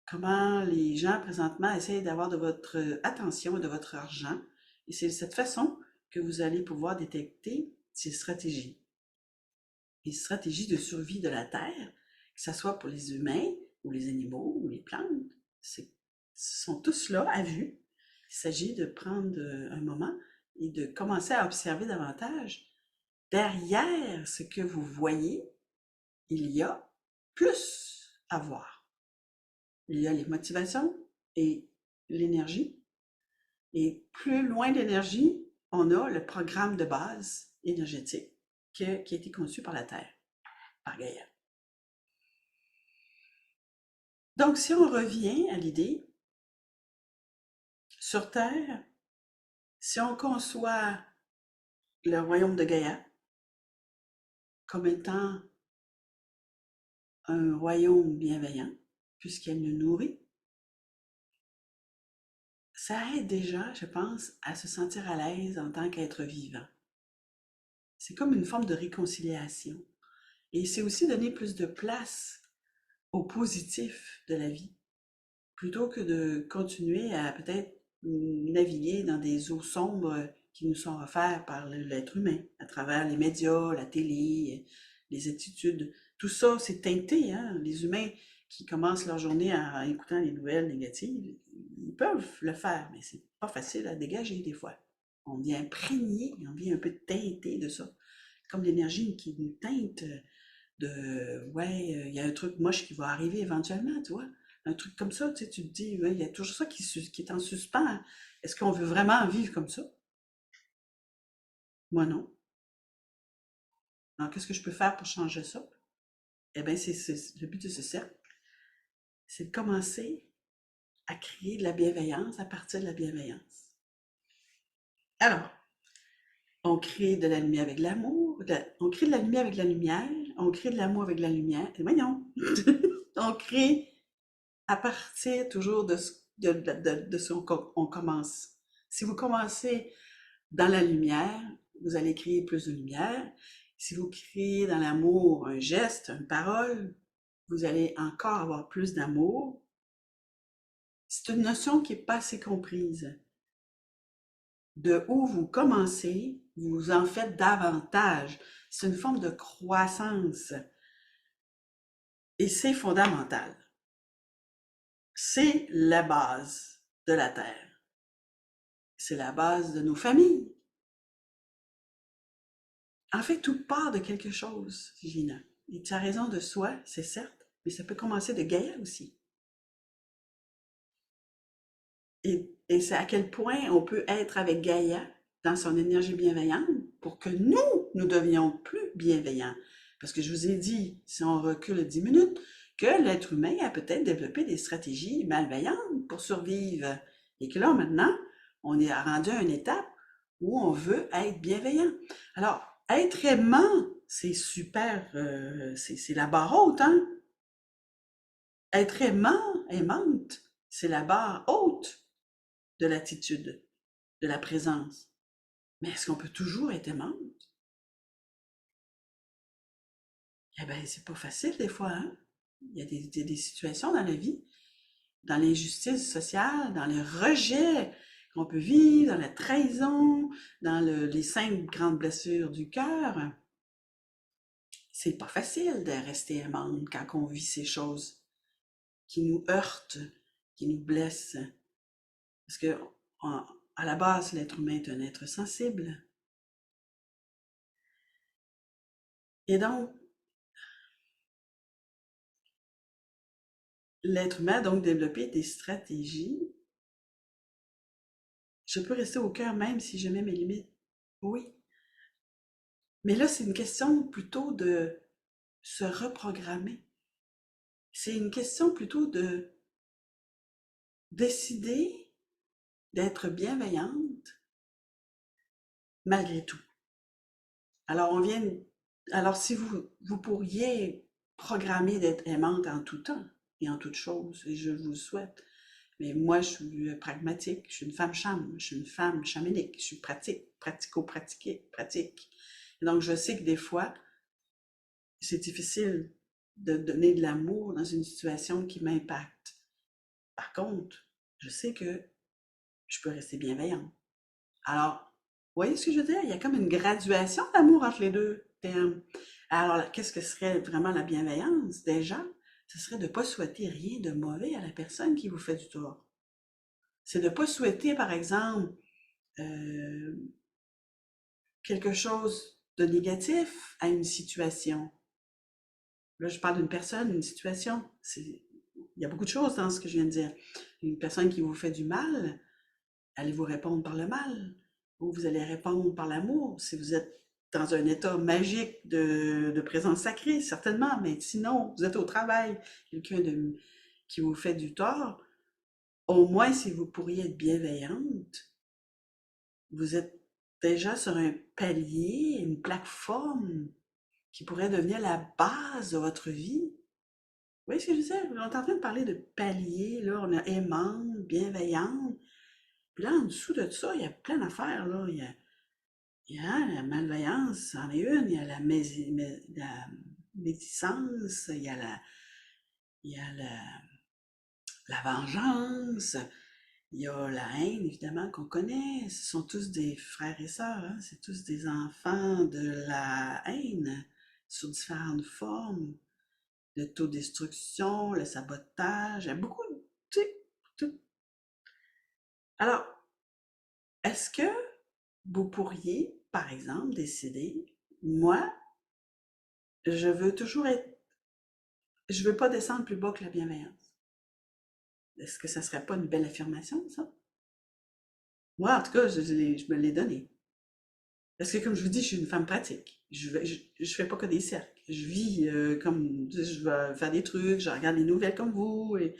comment les gens présentement essayent d'avoir de votre attention et de votre argent. Et c'est de cette façon que vous allez pouvoir détecter ces stratégies. Les stratégies de survie de la Terre, que ce soit pour les humains ou les animaux ou les plantes, sont tous là à vue. Il s'agit de prendre un moment et de commencer à observer davantage. Derrière ce que vous voyez, il y a plus à voir. Il y a les motivations et l'énergie. Et plus loin de l'énergie, on a le programme de base énergétique qui a été conçu par la Terre, par Gaïa. Donc, si on revient à l'idée Sur Terre, si on conçoit le royaume de Gaïa comme étant un royaume bienveillant, puisqu'elle nous nourrit, ça aide déjà, je pense, à se sentir à l'aise en tant qu'être vivant. C'est comme une forme de réconciliation. Et c'est aussi donner plus de place au positif de la vie, plutôt que de continuer à peut-être naviguer dans des eaux sombres qui nous sont offertes par l'être humain, à travers les médias, la télé, les attitudes. Tout ça, c'est teinté, hein? Les humains qui commencent leur journée en écoutant les nouvelles négatives, ils peuvent le faire, mais c'est pas facile à dégager des fois. On vient imprégné, on vient un peu teinté de ça. Comme l'énergie qui nous teinte de ouais, il y a un truc moche qui va arriver éventuellement, tu vois. Un truc comme ça, tu sais, tu te dis, ouais, il y a toujours ça qui est en suspens. Est-ce qu'on veut vraiment vivre comme ça? Moi, non. Alors, qu'est-ce que je peux faire pour changer ça? Eh bien, le but de ce cercle, c'est de commencer à créer de la bienveillance à partir de la bienveillance. Alors, on crée de la lumière avec l'amour, on crée de la lumière avec la lumière, on crée de l'amour avec la lumière. Et voyons, on crée à partir toujours de ce qu'on commence. Si vous commencez dans la lumière, vous allez créer plus de lumière. Si vous créez dans l'amour un geste, une parole, vous allez encore avoir plus d'amour. C'est une notion qui n'est pas assez comprise. De où vous commencez, vous en faites davantage. C'est une forme de croissance. Et c'est fondamental. C'est la base de la Terre. C'est la base de nos familles. En fait, tout part de quelque chose, Gina. Et tu as raison de soi, c'est certes, mais ça peut commencer de Gaïa aussi. Et c'est à quel point on peut être avec Gaïa dans son énergie bienveillante pour que nous devenions plus bienveillants. Parce que je vous ai dit, si on recule 10 minutes, que l'être humain a peut-être développé des stratégies malveillantes pour survivre. Et que là, maintenant, on est rendu à une étape où on veut être bienveillant. Alors, être aimant, c'est super, c'est la barre haute, hein? Être aimant, aimante, c'est la barre haute de l'attitude, de la présence. Mais est-ce qu'on peut toujours être aimante? Eh bien, c'est pas facile des fois, hein? Il y a des situations dans la vie, dans l'injustice sociale, dans le rejet qu'on peut vivre, dans la trahison, dans les 5 grandes blessures du cœur. C'est pas facile de rester aimante quand on vit ces choses qui nous heurtent, qui nous blessent. Parce que, à la base, l'être humain est un être sensible. Et donc, l'être humain a donc développé des stratégies. Je peux rester au cœur même si je mets mes limites. Oui. Mais là, c'est une question plutôt de se reprogrammer. C'est une question plutôt de décider d'être bienveillante malgré tout. Alors, alors si vous pourriez programmer d'être aimante en tout temps et en toutes choses, et je vous le souhaite, mais moi, je suis pragmatique, je suis une femme cham, je suis une femme chamanique, je suis pratique. Et donc, je sais que des fois, c'est difficile de donner de l'amour dans une situation qui m'impacte. Par contre, je sais que je peux rester bienveillante. Alors, vous voyez ce que je veux dire? Il y a comme une graduation d'amour entre les deux termes. Alors, qu'est-ce que serait vraiment la bienveillance? Déjà, ce serait de ne pas souhaiter rien de mauvais à la personne qui vous fait du tort. C'est de ne pas souhaiter, par exemple, euh, quelque chose de négatif à une situation. Là, je parle d'une personne, une situation. Il y a beaucoup de choses dans ce que je viens de dire. Une personne qui vous fait du mal, allez-vous répondre par le mal ou vous allez répondre par l'amour si vous êtes dans un état magique de présence sacrée, certainement, mais sinon, vous êtes au travail, quelqu'un qui vous fait du tort, au moins si vous pourriez être bienveillante, vous êtes déjà sur un palier, une plateforme qui pourrait devenir la base de votre vie. Vous voyez ce que je veux dire? On est en train de parler de palier, là, on a aimante, bienveillante. Puis là, en dessous de ça, il y a plein d'affaires, là. Il y a la malveillance, c'en est une, il y a la médisance, il y a la vengeance, il y a la haine, évidemment, qu'on connaît. Ce sont tous des frères et sœurs, hein? C'est tous des enfants de la haine, sous différentes formes. L'autodestruction, le sabotage, il y a beaucoup de... tu sais, tout. Alors, est-ce que vous pourriez, par exemple, décider, moi, je veux toujours être, je veux pas descendre plus bas que la bienveillance. Est-ce que ça serait pas une belle affirmation, ça? Moi, en tout cas, je me l'ai donné. Parce que, comme je vous dis, je suis une femme pratique. Je fais pas que des cercles. Je vis comme, je vais faire des trucs, je regarde les nouvelles comme vous, et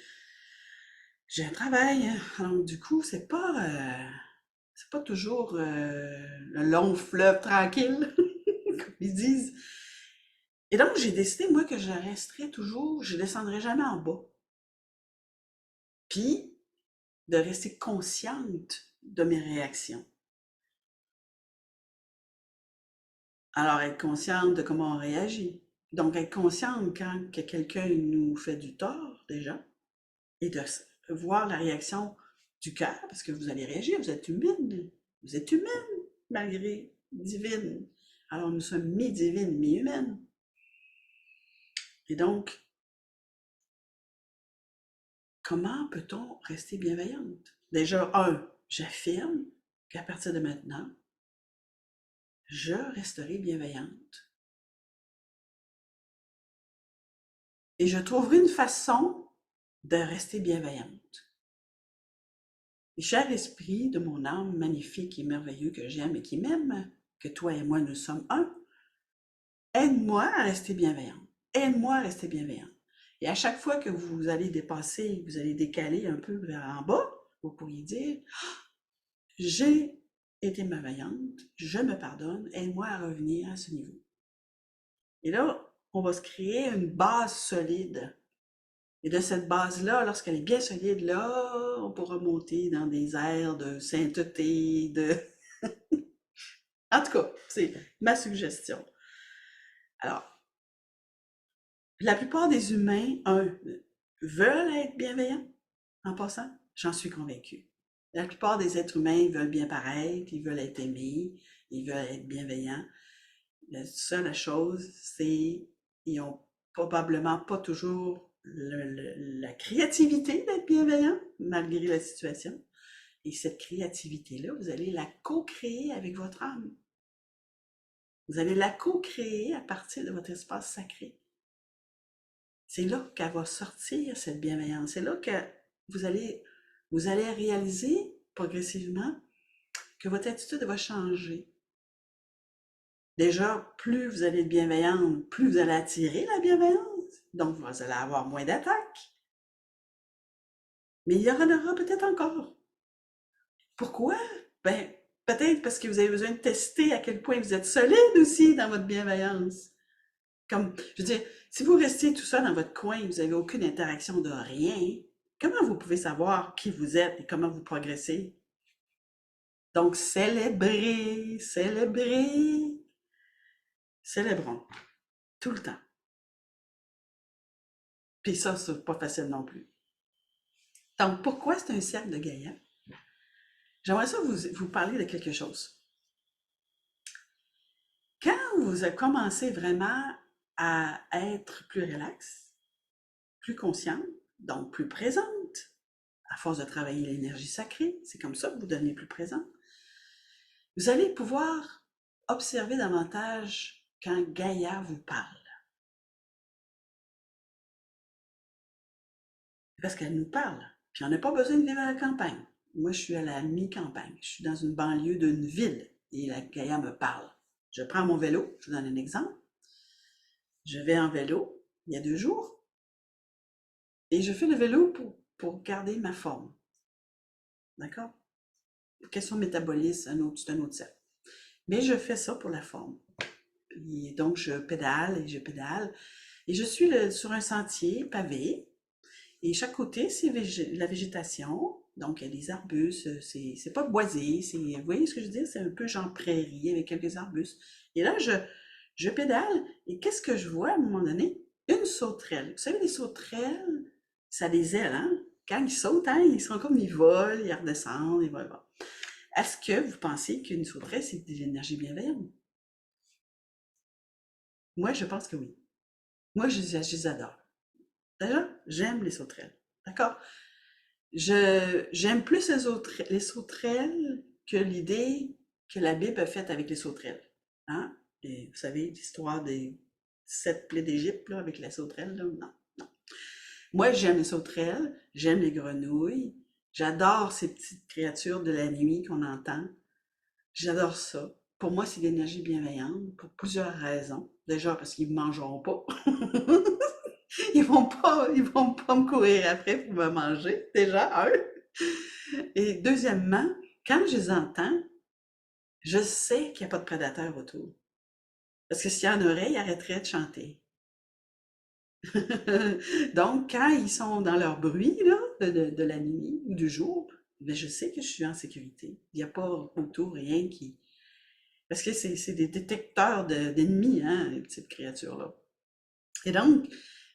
j'ai un travail, hein. Alors, du coup, c'est pas toujours le long fleuve tranquille, comme ils disent. Et donc, j'ai décidé, moi, que je resterais toujours, je descendrai jamais en bas. Puis, de rester consciente de mes réactions. Alors, être consciente de comment on réagit. Donc, être consciente quand que quelqu'un nous fait du tort, déjà, et de voir la réaction du cœur, parce que vous allez réagir, vous êtes humaine. Vous êtes humaine, malgré divine. Alors, nous sommes mi-divines, mi-humaines. Et donc, comment peut-on rester bienveillante? Déjà, j'affirme qu'à partir de maintenant, je resterai bienveillante. Et je trouverai une façon de rester bienveillante. Et cher esprit de mon âme magnifique et merveilleux que j'aime et qui m'aime, que toi et moi nous sommes un, aide-moi à rester bienveillante. Aide-moi à rester bienveillante. Et à chaque fois que vous allez dépasser, vous allez décaler un peu vers en bas, vous pourriez dire, j'ai été malveillante, je me pardonne, aide-moi à revenir à ce niveau. Et là, on va se créer une base solide. Et de cette base-là, lorsqu'elle est bien solide, là, on pourra monter dans des airs de sainteté, de... En tout cas, c'est ma suggestion. Alors, la plupart des humains, veulent être bienveillants, en passant. J'en suis convaincue. La plupart des êtres humains veulent bien paraître, ils veulent être aimés, ils veulent être bienveillants. La seule chose, c'est qu'ils n'ont probablement pas toujours la créativité d'être bienveillant, malgré la situation. Et cette créativité-là, vous allez la co-créer avec votre âme. Vous allez la co-créer à partir de votre espace sacré. C'est là qu'elle va sortir, cette bienveillance. C'est là que vous allez, vous allez réaliser progressivement que votre attitude va changer. Déjà, plus vous allez être bienveillante, plus vous allez attirer la bienveillance. Donc, vous allez avoir moins d'attaques. Mais il y en aura peut-être encore. Pourquoi? Ben, peut-être parce que vous avez besoin de tester à quel point vous êtes solide aussi dans votre bienveillance. Comme, je veux dire, si vous restez tout seul dans votre coin et vous n'avez aucune interaction de rien, comment vous pouvez savoir qui vous êtes et comment vous progressez? Donc, célébrez, célébrez, célébrons, tout le temps. Puis ça, c'est pas facile non plus. Donc, pourquoi c'est un cercle de Gaïa? J'aimerais ça vous parler de quelque chose. Quand vous avez commencé vraiment à être plus relax, plus consciente, donc plus présente, à force de travailler l'énergie sacrée, c'est comme ça que vous devenez plus présente, vous allez pouvoir observer davantage quand Gaïa vous parle. Parce qu'elle nous parle. Puis on n'a pas besoin de vivre à la campagne. Moi, je suis à la mi-campagne. Je suis dans une banlieue d'une ville et la Gaïa me parle. Je prends mon vélo, je vous donne un exemple. Je vais en vélo il y a 2 jours et je fais le vélo pour garder ma forme. d'accord? Question de métabolisme, c'est un autre cercle. Mais je fais ça pour la forme. Et donc, je pédale et je pédale. Et je suis sur un sentier pavé. Et chaque côté, c'est la végétation. Donc, il y a des arbustes. C'est pas boisé. Vous voyez ce que je veux dire? C'est un peu genre prairie avec quelques arbustes. Et là, je pédale. Et qu'est-ce que je vois à un moment donné? Une sauterelle. Vous savez, les sauterelles, ça a des ailes, hein? Quand ils sautent, hein, ils sont comme ils volent, ils redescendent, ils volent. Est-ce que vous pensez qu'une sauterelle, c'est de l'énergie bienveillante? Moi, je pense que oui. Moi, je les adore. Déjà, j'aime les sauterelles. D'accord? J'aime plus les sauterelles que l'idée que la Bible a faite avec les sauterelles. Hein? Et vous savez, l'histoire des 7 plaies d'Égypte, là, avec la sauterelle, là? Non, non. Moi, j'aime les sauterelles, j'aime les grenouilles, j'adore ces petites créatures de la nuit qu'on entend. J'adore ça. Pour moi, c'est de l'énergie bienveillante pour plusieurs raisons. Déjà, parce qu'ils ne mangeront pas. Ils vont pas me courir après pour me manger, déjà, un. Et deuxièmement, quand je les entends, je sais qu'il n'y a pas de prédateurs autour. Parce que s'il y en aurait, ils arrêteraient de chanter. Donc, quand ils sont dans leur bruit, là, de la nuit ou du jour, ben, je sais que je suis en sécurité. Il n'y a pas autour rien qui... Parce que c'est des détecteurs d'ennemis, hein, les petites créatures-là. Et donc,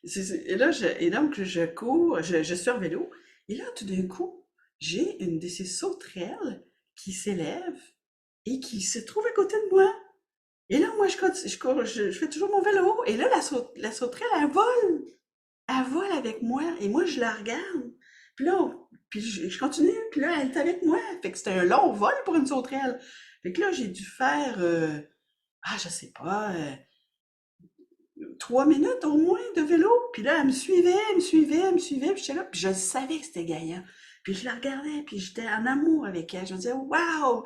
et donc, je cours, je suis en vélo, et là, tout d'un coup, j'ai une de ces sauterelles qui s'élève et qui se trouve à côté de moi. Et là, moi, je cours, je fais toujours mon vélo, et là, la sauterelle, elle vole avec moi, et moi, je la regarde. Puis là, puis je continue, puis là, elle est avec moi. Fait que c'était un long vol pour une sauterelle. Fait que là, j'ai dû faire, je sais pas, 3 minutes au moins de vélo. Puis là, elle me suivait, elle me suivait, elle me suivait. Puis j'étais là, puis je savais que c'était Gaïa. Puis je la regardais, puis j'étais en amour avec elle. Je me disais, waouh,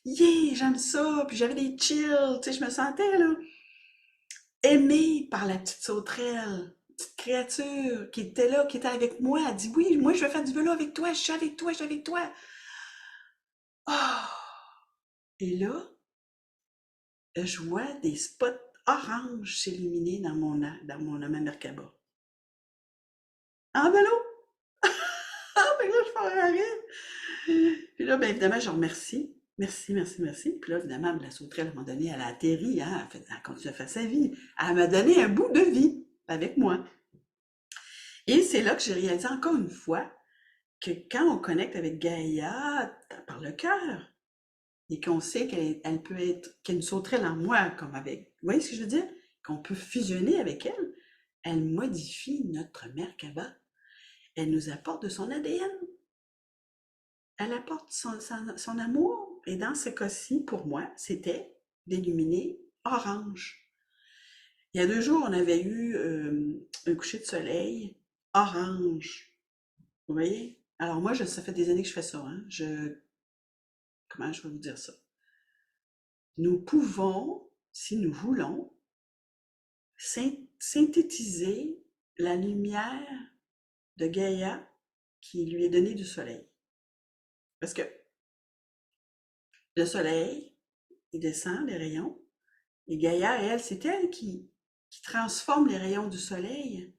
yeah, j'aime ça. Puis j'avais des chills, tu sais, je me sentais là, aimée par la petite sauterelle, petite créature qui était là, qui était avec moi. Elle dit, oui, moi je vais faire du vélo avec toi, je suis avec toi, je suis avec toi. Oh! Et là, je vois des spots oranges s'illuminer dans ma Merkaba. En vélo! Fait que là, je pars en rire. Puis là, ben, évidemment, je remercie. Merci, merci, merci. Puis là, évidemment, la sauterelle, à un moment donné, elle a atterri, hein, elle continue à faire sa vie. Elle m'a donné un bout de vie avec moi. Et c'est là que j'ai réalisé encore une fois que quand on connecte avec Gaïa par le cœur, et qu'on sait qu'elle peut être, qu'il y a une sauterelle en moi, comme avec, vous voyez ce que je veux dire? Qu'on peut fusionner avec elle, elle modifie notre Merkaba. Elle nous apporte de son ADN. Elle apporte son amour. Et dans ce cas-ci, pour moi, c'était d'illuminer orange. Il y a 2 jours, on avait eu un coucher de soleil orange. Vous voyez? Alors moi, ça fait des années que je fais ça. Hein. Comment je vais vous dire ça? Nous pouvons, si nous voulons, synthétiser la lumière de Gaïa qui lui est donnée du soleil. Parce que le soleil, il descend les rayons, et Gaïa, elle, c'est elle qui transforme les rayons du soleil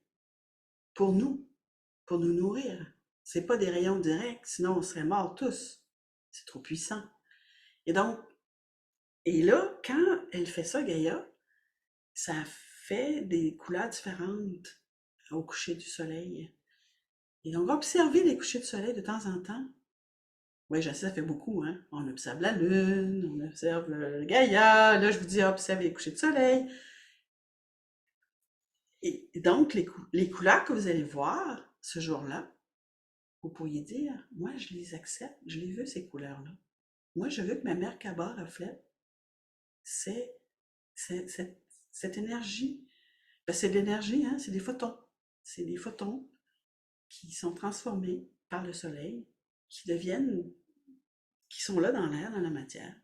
pour nous nourrir. C'est pas des rayons directs, sinon on serait morts tous. C'est trop puissant. Et donc, et là, quand elle fait ça, Gaïa, ça fait des couleurs différentes au coucher du soleil. Et donc, observer les couchers de soleil de temps en temps. Oui, je sais, ça fait beaucoup, hein. On observe la lune, on observe le Gaïa. Là, je vous dis, observez les couchers de soleil. Et donc, les couleurs que vous allez voir ce jour-là, vous pourriez dire, moi, je les accepte, je les veux, ces couleurs-là. Moi, je veux que ma mère Kaba reflète c'est, cette énergie. Ben, c'est de l'énergie, hein, c'est des photons. C'est des photons qui sont transformés par le soleil, qui sont là dans l'air, dans la matière.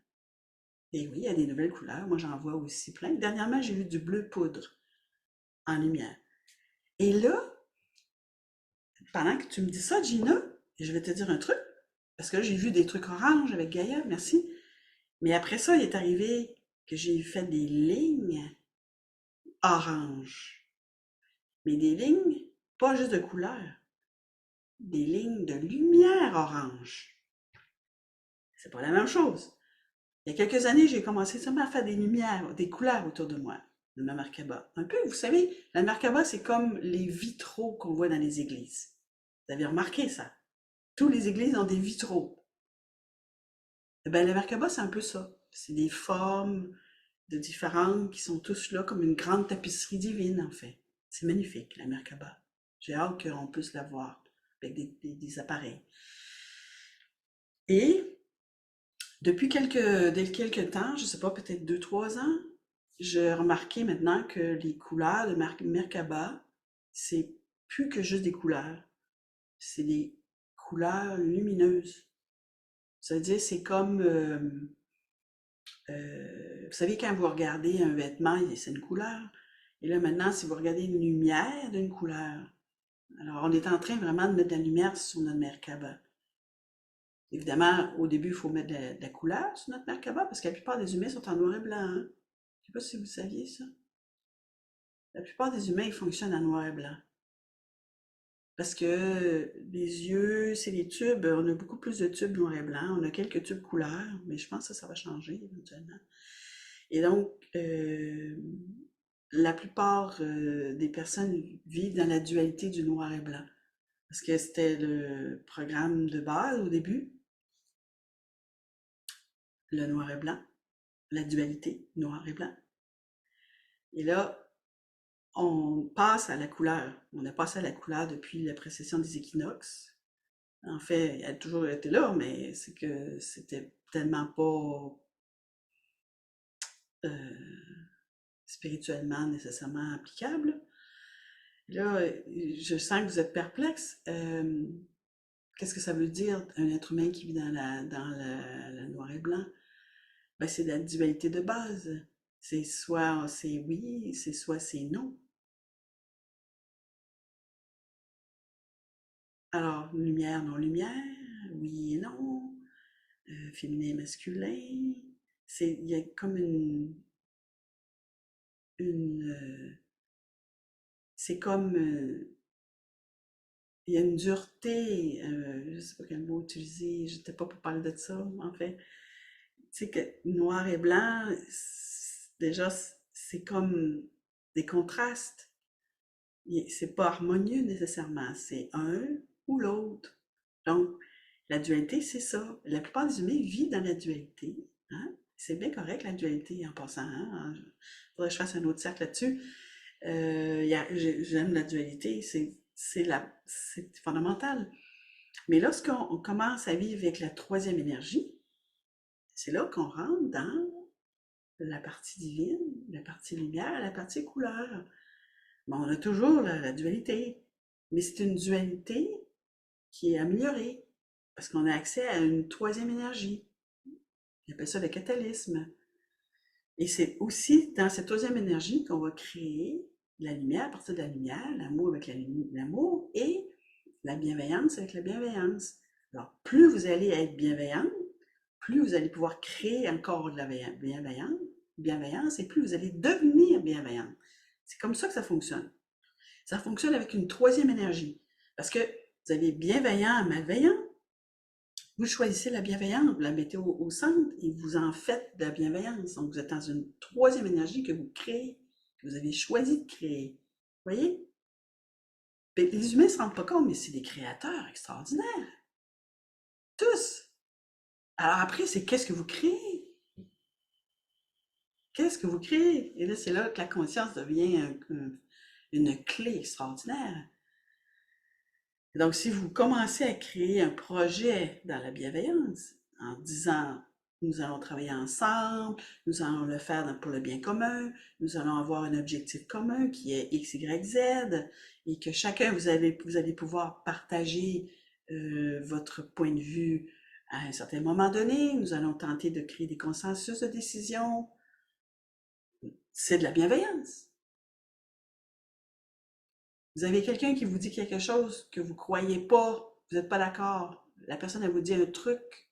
Et oui, il y a des nouvelles couleurs. Moi, j'en vois aussi plein. Dernièrement, j'ai vu du bleu poudre en lumière. Et là, pendant que tu me dis ça, Gina, je vais te dire un truc. Parce que là, j'ai vu des trucs orange avec Gaïa, merci. Mais après ça, il est arrivé que j'ai fait des lignes orange. Mais des lignes, pas juste de couleur, des lignes de lumière orange. C'est pas la même chose. Il y a quelques années, j'ai commencé seulement à faire des lumières, des couleurs autour de moi, de ma Merkaba. Un peu, vous savez, la Merkaba, c'est comme les vitraux qu'on voit dans les églises. Vous avez remarqué ça? Toutes les églises ont des vitraux. Eh bien, la Merkaba, c'est un peu ça. C'est des formes de différentes qui sont tous là comme une grande tapisserie divine, en fait. C'est magnifique, la Merkaba. J'ai hâte qu'on puisse la voir avec des appareils. Et dès quelques temps, je ne sais pas, peut-être 2, 3 ans, j'ai remarqué maintenant que les couleurs de Merkaba, c'est plus que juste des couleurs. C'est des couleurs lumineuses. Ça veut dire, c'est comme, vous savez, quand vous regardez un vêtement, c'est une couleur. Et là, maintenant, si vous regardez une lumière d'une couleur, alors on est en train vraiment de mettre de la lumière sur notre Merkaba. Évidemment, au début, il faut mettre de la couleur sur notre Merkaba parce que la plupart des humains sont en noir et blanc, hein. Je ne sais pas si vous saviez ça. La plupart des humains, ils fonctionnent en noir et blanc. Parce que les yeux, c'est les tubes. On a beaucoup plus de tubes noir et blanc. On a quelques tubes couleurs, mais je pense que ça va changer éventuellement. Et donc, la plupart des personnes vivent dans la dualité du noir et blanc. Parce que c'était le programme de base au début, le noir et blanc, la dualité noir et blanc. Et là, on passe à la couleur. On a passé à la couleur depuis la précession des équinoxes. En fait, elle a toujours été là, mais c'est que c'était tellement pas spirituellement nécessairement applicable. Là, je sens que vous êtes perplexe. Qu'est-ce que ça veut dire un être humain qui vit dans la noir et blanc? Ben, c'est la dualité de base. C'est soit c'est oui, c'est soit c'est non. Alors, lumière, non-lumière, oui et non, féminin et masculin. Il y a comme c'est comme, il y a une dureté, je sais pas quel mot utiliser, j'étais pas pour parler de ça, en fait. Tu sais que noir et blanc, déjà, c'est comme des contrastes. C'est pas harmonieux nécessairement, c'est un ou l'autre. Donc, la dualité, c'est ça. La plupart des humains vivent dans la dualité, hein. C'est bien correct, la dualité, en passant, hein. Faudrait que je fasse un autre cercle là-dessus. J'aime la dualité, c'est fondamental. Mais lorsqu'on commence à vivre avec la troisième énergie, c'est là qu'on rentre dans la partie divine, la partie lumière, la partie couleur. Bon, on a toujours la dualité, mais c'est une dualité qui est améliorée parce qu'on a accès à une troisième énergie. On appelle ça le catalysme. Et c'est aussi dans cette troisième énergie qu'on va créer la lumière à partir de la lumière, l'amour avec l'amour et la bienveillance avec la bienveillance. Alors, plus vous allez être bienveillant, plus vous allez pouvoir créer encore de la bienveillance et plus vous allez devenir bienveillant. C'est comme ça que ça fonctionne. Ça fonctionne avec une troisième énergie. Parce que vous avez bienveillant, malveillant. Vous choisissez la bienveillance, vous la mettez au centre et vous en faites de la bienveillance. Donc, vous êtes dans une troisième énergie que vous créez, que vous avez choisi de créer. Vous voyez? Les humains ne se rendent pas compte, mais c'est des créateurs extraordinaires. Tous. Alors après, c'est qu'est-ce que vous créez? Qu'est-ce que vous créez? Et là, c'est là que la conscience devient une clé extraordinaire. Et donc, si vous commencez à créer un projet dans la bienveillance, en disant, nous allons travailler ensemble, nous allons le faire pour le bien commun, nous allons avoir un objectif commun qui est X, Y, Z, et que chacun, vous allez pouvoir partager votre point de vue à un certain moment donné, nous allons tenter de créer des consensus de décision. C'est de la bienveillance. Vous avez quelqu'un qui vous dit quelque chose que vous ne croyez pas, vous n'êtes pas d'accord, la personne, elle vous dit un truc,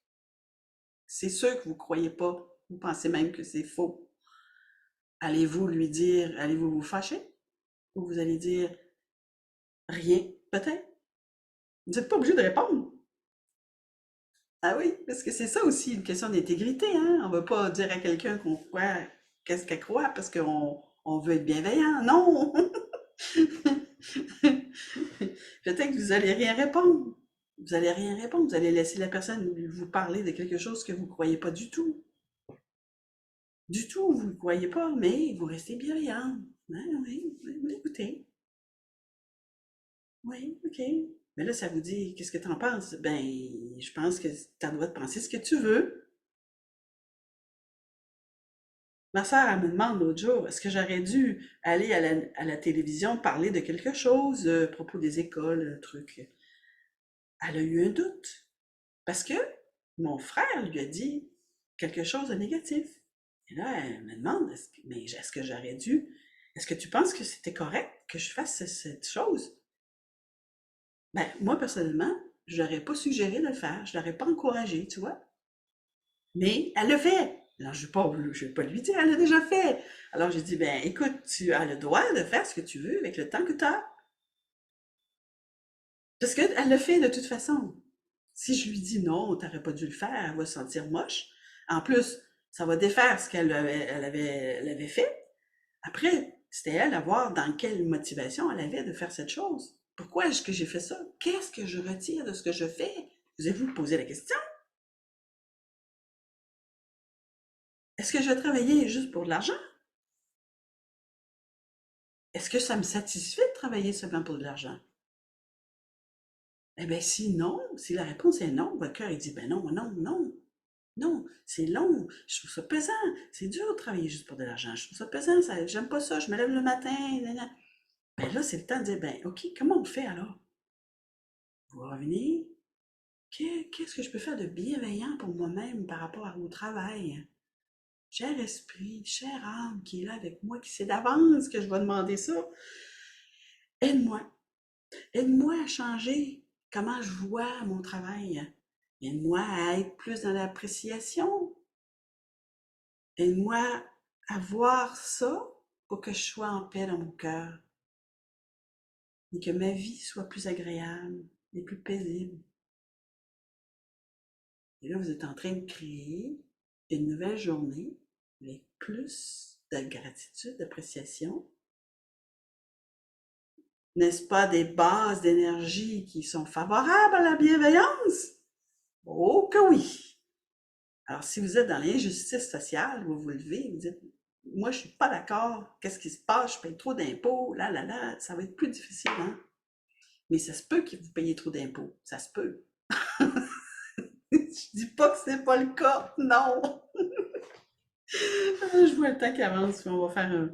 c'est sûr que vous ne croyez pas, vous pensez même que c'est faux. Allez-vous lui dire, allez-vous vous fâcher? Ou vous allez dire rien, peut-être? Vous n'êtes pas obligé de répondre. Ah oui, parce que c'est ça aussi, une question d'intégrité, hein? On ne va pas dire à quelqu'un qu'on croit qu'est-ce qu'elle croit parce qu'on veut être bienveillant. Non! Peut-être que vous allez rien répondre. Vous allez rien répondre. Vous allez laisser la personne vous parler de quelque chose que vous ne croyez pas du tout. Du tout, vous ne croyez pas, mais vous restez bienveillant. Hein, oui, vous l'écoutez. Oui, OK. Mais là, ça vous dit, qu'est-ce que tu en penses? Ben, je pense que tu as le droit de penser ce que tu veux. Ma sœur, elle me demande l'autre jour, est-ce que j'aurais dû aller à la télévision parler de quelque chose à propos des écoles, un truc. Elle a eu un doute. Parce que mon frère lui a dit quelque chose de négatif. Et là, elle me demande, mais est-ce que j'aurais dû, est-ce que tu penses que c'était correct que je fasse cette chose? Ben, moi, personnellement, je n'aurais pas suggéré de le faire, je l'aurais pas encouragé, tu vois. Mais elle le fait. Alors, je vais pas lui dire, elle l'a déjà fait. Alors, j'ai dit, ben, écoute, tu as le droit de faire ce que tu veux avec le temps que tu as. Parce qu'elle le fait de toute façon. Si je lui dis non, t'aurais pas dû le faire, elle va se sentir moche. En plus, ça va défaire ce elle avait fait. Après, c'était elle à voir dans quelle motivation elle avait de faire cette chose. Pourquoi est-ce que j'ai fait ça? Qu'est-ce que je retire de ce que je fais? Vous avez-vous posé la question? Est-ce que je vais travailler juste pour de l'argent? Est-ce que ça me satisfait de travailler seulement pour de l'argent? Eh bien, si non, si la réponse est non, votre cœur il dit, ben non, non, non, non, c'est long, je trouve ça pesant, c'est dur de travailler juste pour de l'argent, je trouve ça pesant, ça, j'aime pas ça, je me lève le matin, nan. Ben là, c'est le temps de dire, ben ok, comment on fait alors? Vous revenez, qu'est-ce que je peux faire de bienveillant pour moi-même par rapport à mon travail? Cher esprit, chère âme qui est là avec moi, qui sait d'avance que je vais demander ça, aide-moi, aide-moi à changer comment je vois mon travail. Aide-moi à être plus dans l'appréciation. Aide-moi à voir ça pour que je sois en paix dans mon cœur et que ma vie soit plus agréable et plus paisible. Et là, vous êtes en train de créer une nouvelle journée avec plus de gratitude, d'appréciation. N'est-ce pas des bases d'énergie qui sont favorables à la bienveillance? Oh que oui! Alors, si vous êtes dans l'injustice sociale, vous vous levez, vous dites, moi, je suis pas d'accord, qu'est-ce qui se passe, je paye trop d'impôts, là, ça va être plus difficile, hein? Mais ça se peut que vous payiez trop d'impôts, ça se peut. Je dis pas que c'est pas le cas, non! Je vois le temps qui avance, puis on va faire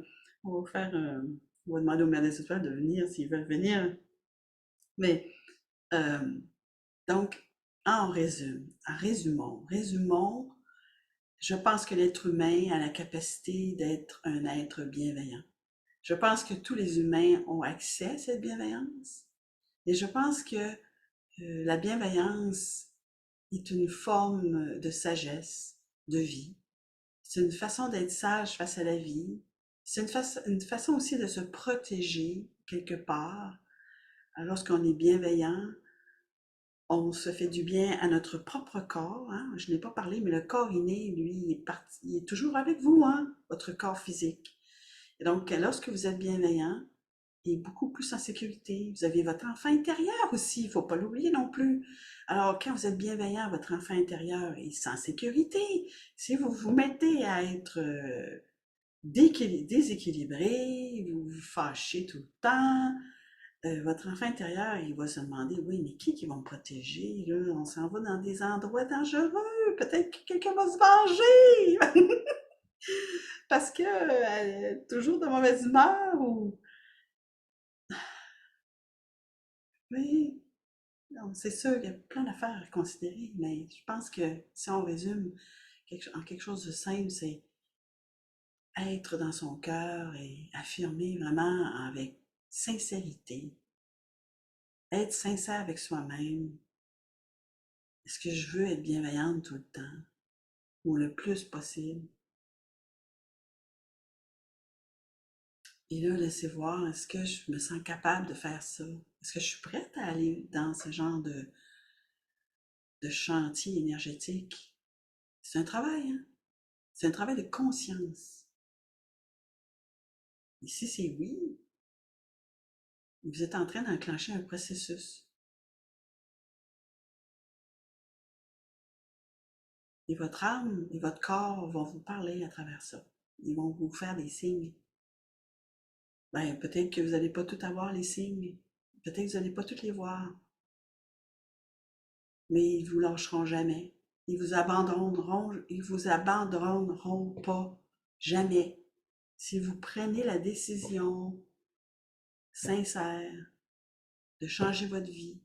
on va demander aux mères des étoiles de venir s'ils veulent venir. Mais, euh, donc, résumons, je pense que l'être humain a la capacité d'être un être bienveillant. Je pense que tous les humains ont accès à cette bienveillance. Et je pense que la bienveillance est une forme de sagesse, de vie. C'est une façon d'être sage face à la vie. C'est une façon aussi de se protéger quelque part. Lorsqu'on est bienveillant, on se fait du bien à notre propre corps. Hein. Je n'ai pas parlé, mais le corps inné, lui, il est toujours avec vous, hein, votre corps physique. Et donc, lorsque vous êtes bienveillant, il est beaucoup plus en sécurité. Vous avez votre enfant intérieur aussi, il ne faut pas l'oublier non plus. Alors, quand vous êtes bienveillant, votre enfant intérieur est en sécurité. Si vous vous mettez à être déséquilibré, vous vous fâchez tout le temps, votre enfant intérieur, il va se demander, oui, mais qui va me protéger, là? On s'en va dans des endroits dangereux. Peut-être que quelqu'un va se venger parce que toujours de mauvaise humeur ou... Oui, non, c'est sûr, il y a plein d'affaires à considérer, mais je pense que si on résume en quelque chose de simple, c'est être dans son cœur et affirmer vraiment avec sincérité, être sincère avec soi-même, Est-ce que je veux être bienveillante tout le temps ou le plus possible? Et là, laissez voir, est-ce que je me sens capable de faire ça? Est-ce que je suis prête à aller dans ce genre de chantier énergétique? C'est un travail, hein? C'est un travail de conscience. Et si c'est oui, vous êtes en train d'enclencher un processus. Et votre âme et votre corps vont vous parler à travers ça. Ils vont vous faire des signes. Ben, peut-être que vous n'allez pas tout avoir les signes. Peut-être que vous n'allez pas toutes les voir. Mais ils vous lâcheront jamais. Ils vous abandonneront pas. Jamais. Si vous prenez la décision sincère de changer votre vie,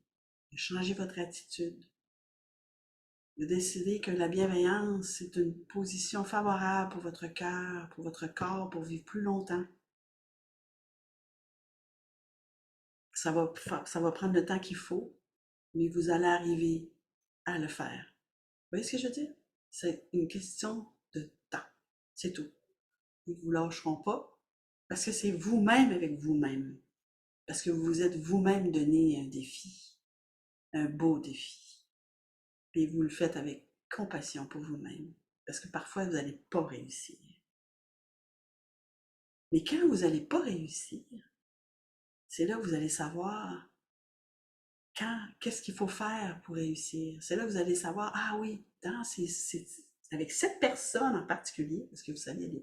de changer votre attitude, de décider que la bienveillance, c'est une position favorable pour votre cœur, pour votre corps, pour vivre plus longtemps. Ça va prendre le temps qu'il faut, mais vous allez arriver à le faire. Vous voyez ce que je veux dire? C'est une question de temps. C'est tout. Ils ne vous lâcheront pas parce que c'est vous-même avec vous-même. Parce que vous vous êtes vous-même donné un défi, un beau défi. Et vous le faites avec compassion pour vous-même. Parce que parfois, vous n'allez pas réussir. Mais quand vous n'allez pas réussir, c'est là que vous allez savoir qu'est-ce qu'il faut faire pour réussir. C'est là que vous allez savoir, ah oui, avec cette personne en particulier, parce que vous savez, il y a des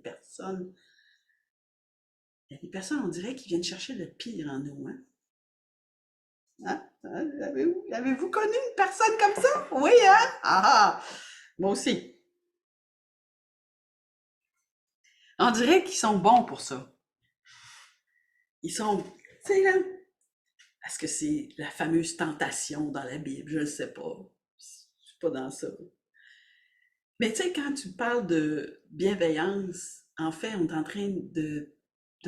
personnes, on dirait, qui viennent chercher le pire en nous, hein? Hein? Hein? Avez-vous connu une personne comme ça? Oui, hein? Ah, ah! Moi aussi. On dirait qu'ils sont bons pour ça. Ils sont, tu sais, là, parce que c'est la fameuse tentation dans la Bible, je ne sais pas. Je suis pas dans ça. Mais tu sais, quand tu parles de bienveillance, en fait, on est en train de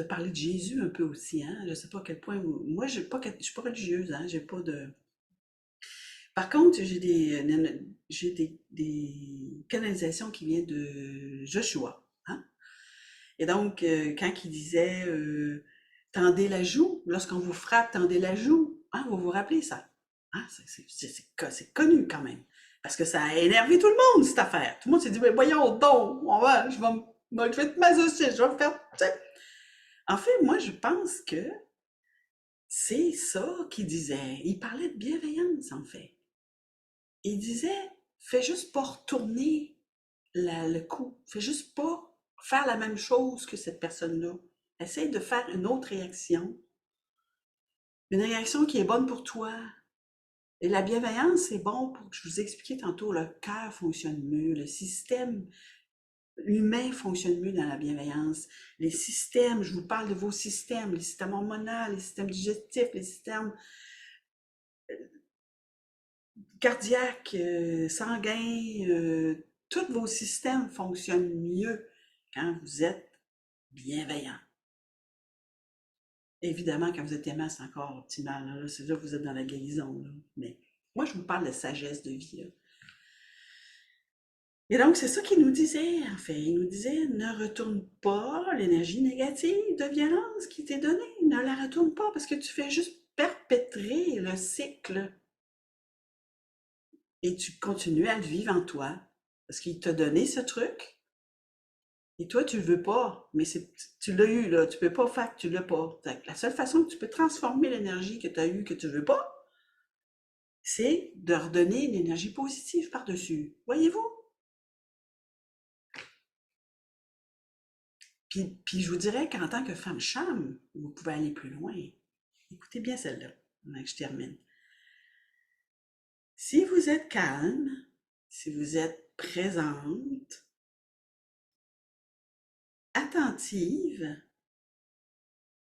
parler de Jésus un peu aussi, hein? Je ne sais pas à quel point. Moi, je suis pas religieuse, hein? J'ai pas de. Par contre, j'ai des canalisations qui viennent de Joshua, hein? Et donc, quand il disait tendez la joue, lorsqu'on vous frappe, tendez la joue, hein, vous vous rappelez ça? Hein? C'est connu quand même. Parce que ça a énervé tout le monde, cette affaire. Tout le monde s'est dit, mais voyons donc, je vais être masochiste, je vais me faire. Tu sais. En fait, moi, je pense que c'est ça qu'il disait. Il parlait de bienveillance, en fait. Il disait, fais juste pas retourner le coup. Fais juste pas faire la même chose que cette personne-là. Essaye de faire une réaction qui est bonne pour toi. Et la bienveillance, c'est bon pour, je vous ai expliqué tantôt, le cœur fonctionne mieux, le système humain fonctionne mieux dans la bienveillance. Les systèmes, je vous parle de vos systèmes, les systèmes hormonaux, les systèmes digestifs, les systèmes cardiaques, sanguins, tous vos systèmes fonctionnent mieux quand vous êtes bienveillant. Évidemment, quand vous êtes aimant, c'est encore optimal. Là. C'est là que vous êtes dans la guérison. Là. Mais moi, je vous parle de sagesse de vie. Là. Et donc, c'est ça qu'il nous disait, en fait. Il nous disait, ne retourne pas l'énergie négative de violence qui t'est donnée. Ne la retourne pas parce que tu fais juste perpétrer le cycle. Et tu continues à le vivre en toi. Parce qu'il t'a donné ce truc. Et toi, tu le veux pas. Mais tu l'as eu, là. Tu peux pas faire que tu l'as pas. La seule façon que tu peux transformer l'énergie que tu as eue, que tu veux pas, c'est de redonner une énergie positive par-dessus. Voyez-vous? Puis je vous dirais qu'en tant que femme-cham, vous pouvez aller plus loin. Écoutez bien celle-là, avant que je termine. Si vous êtes calme, si vous êtes présente, attentive,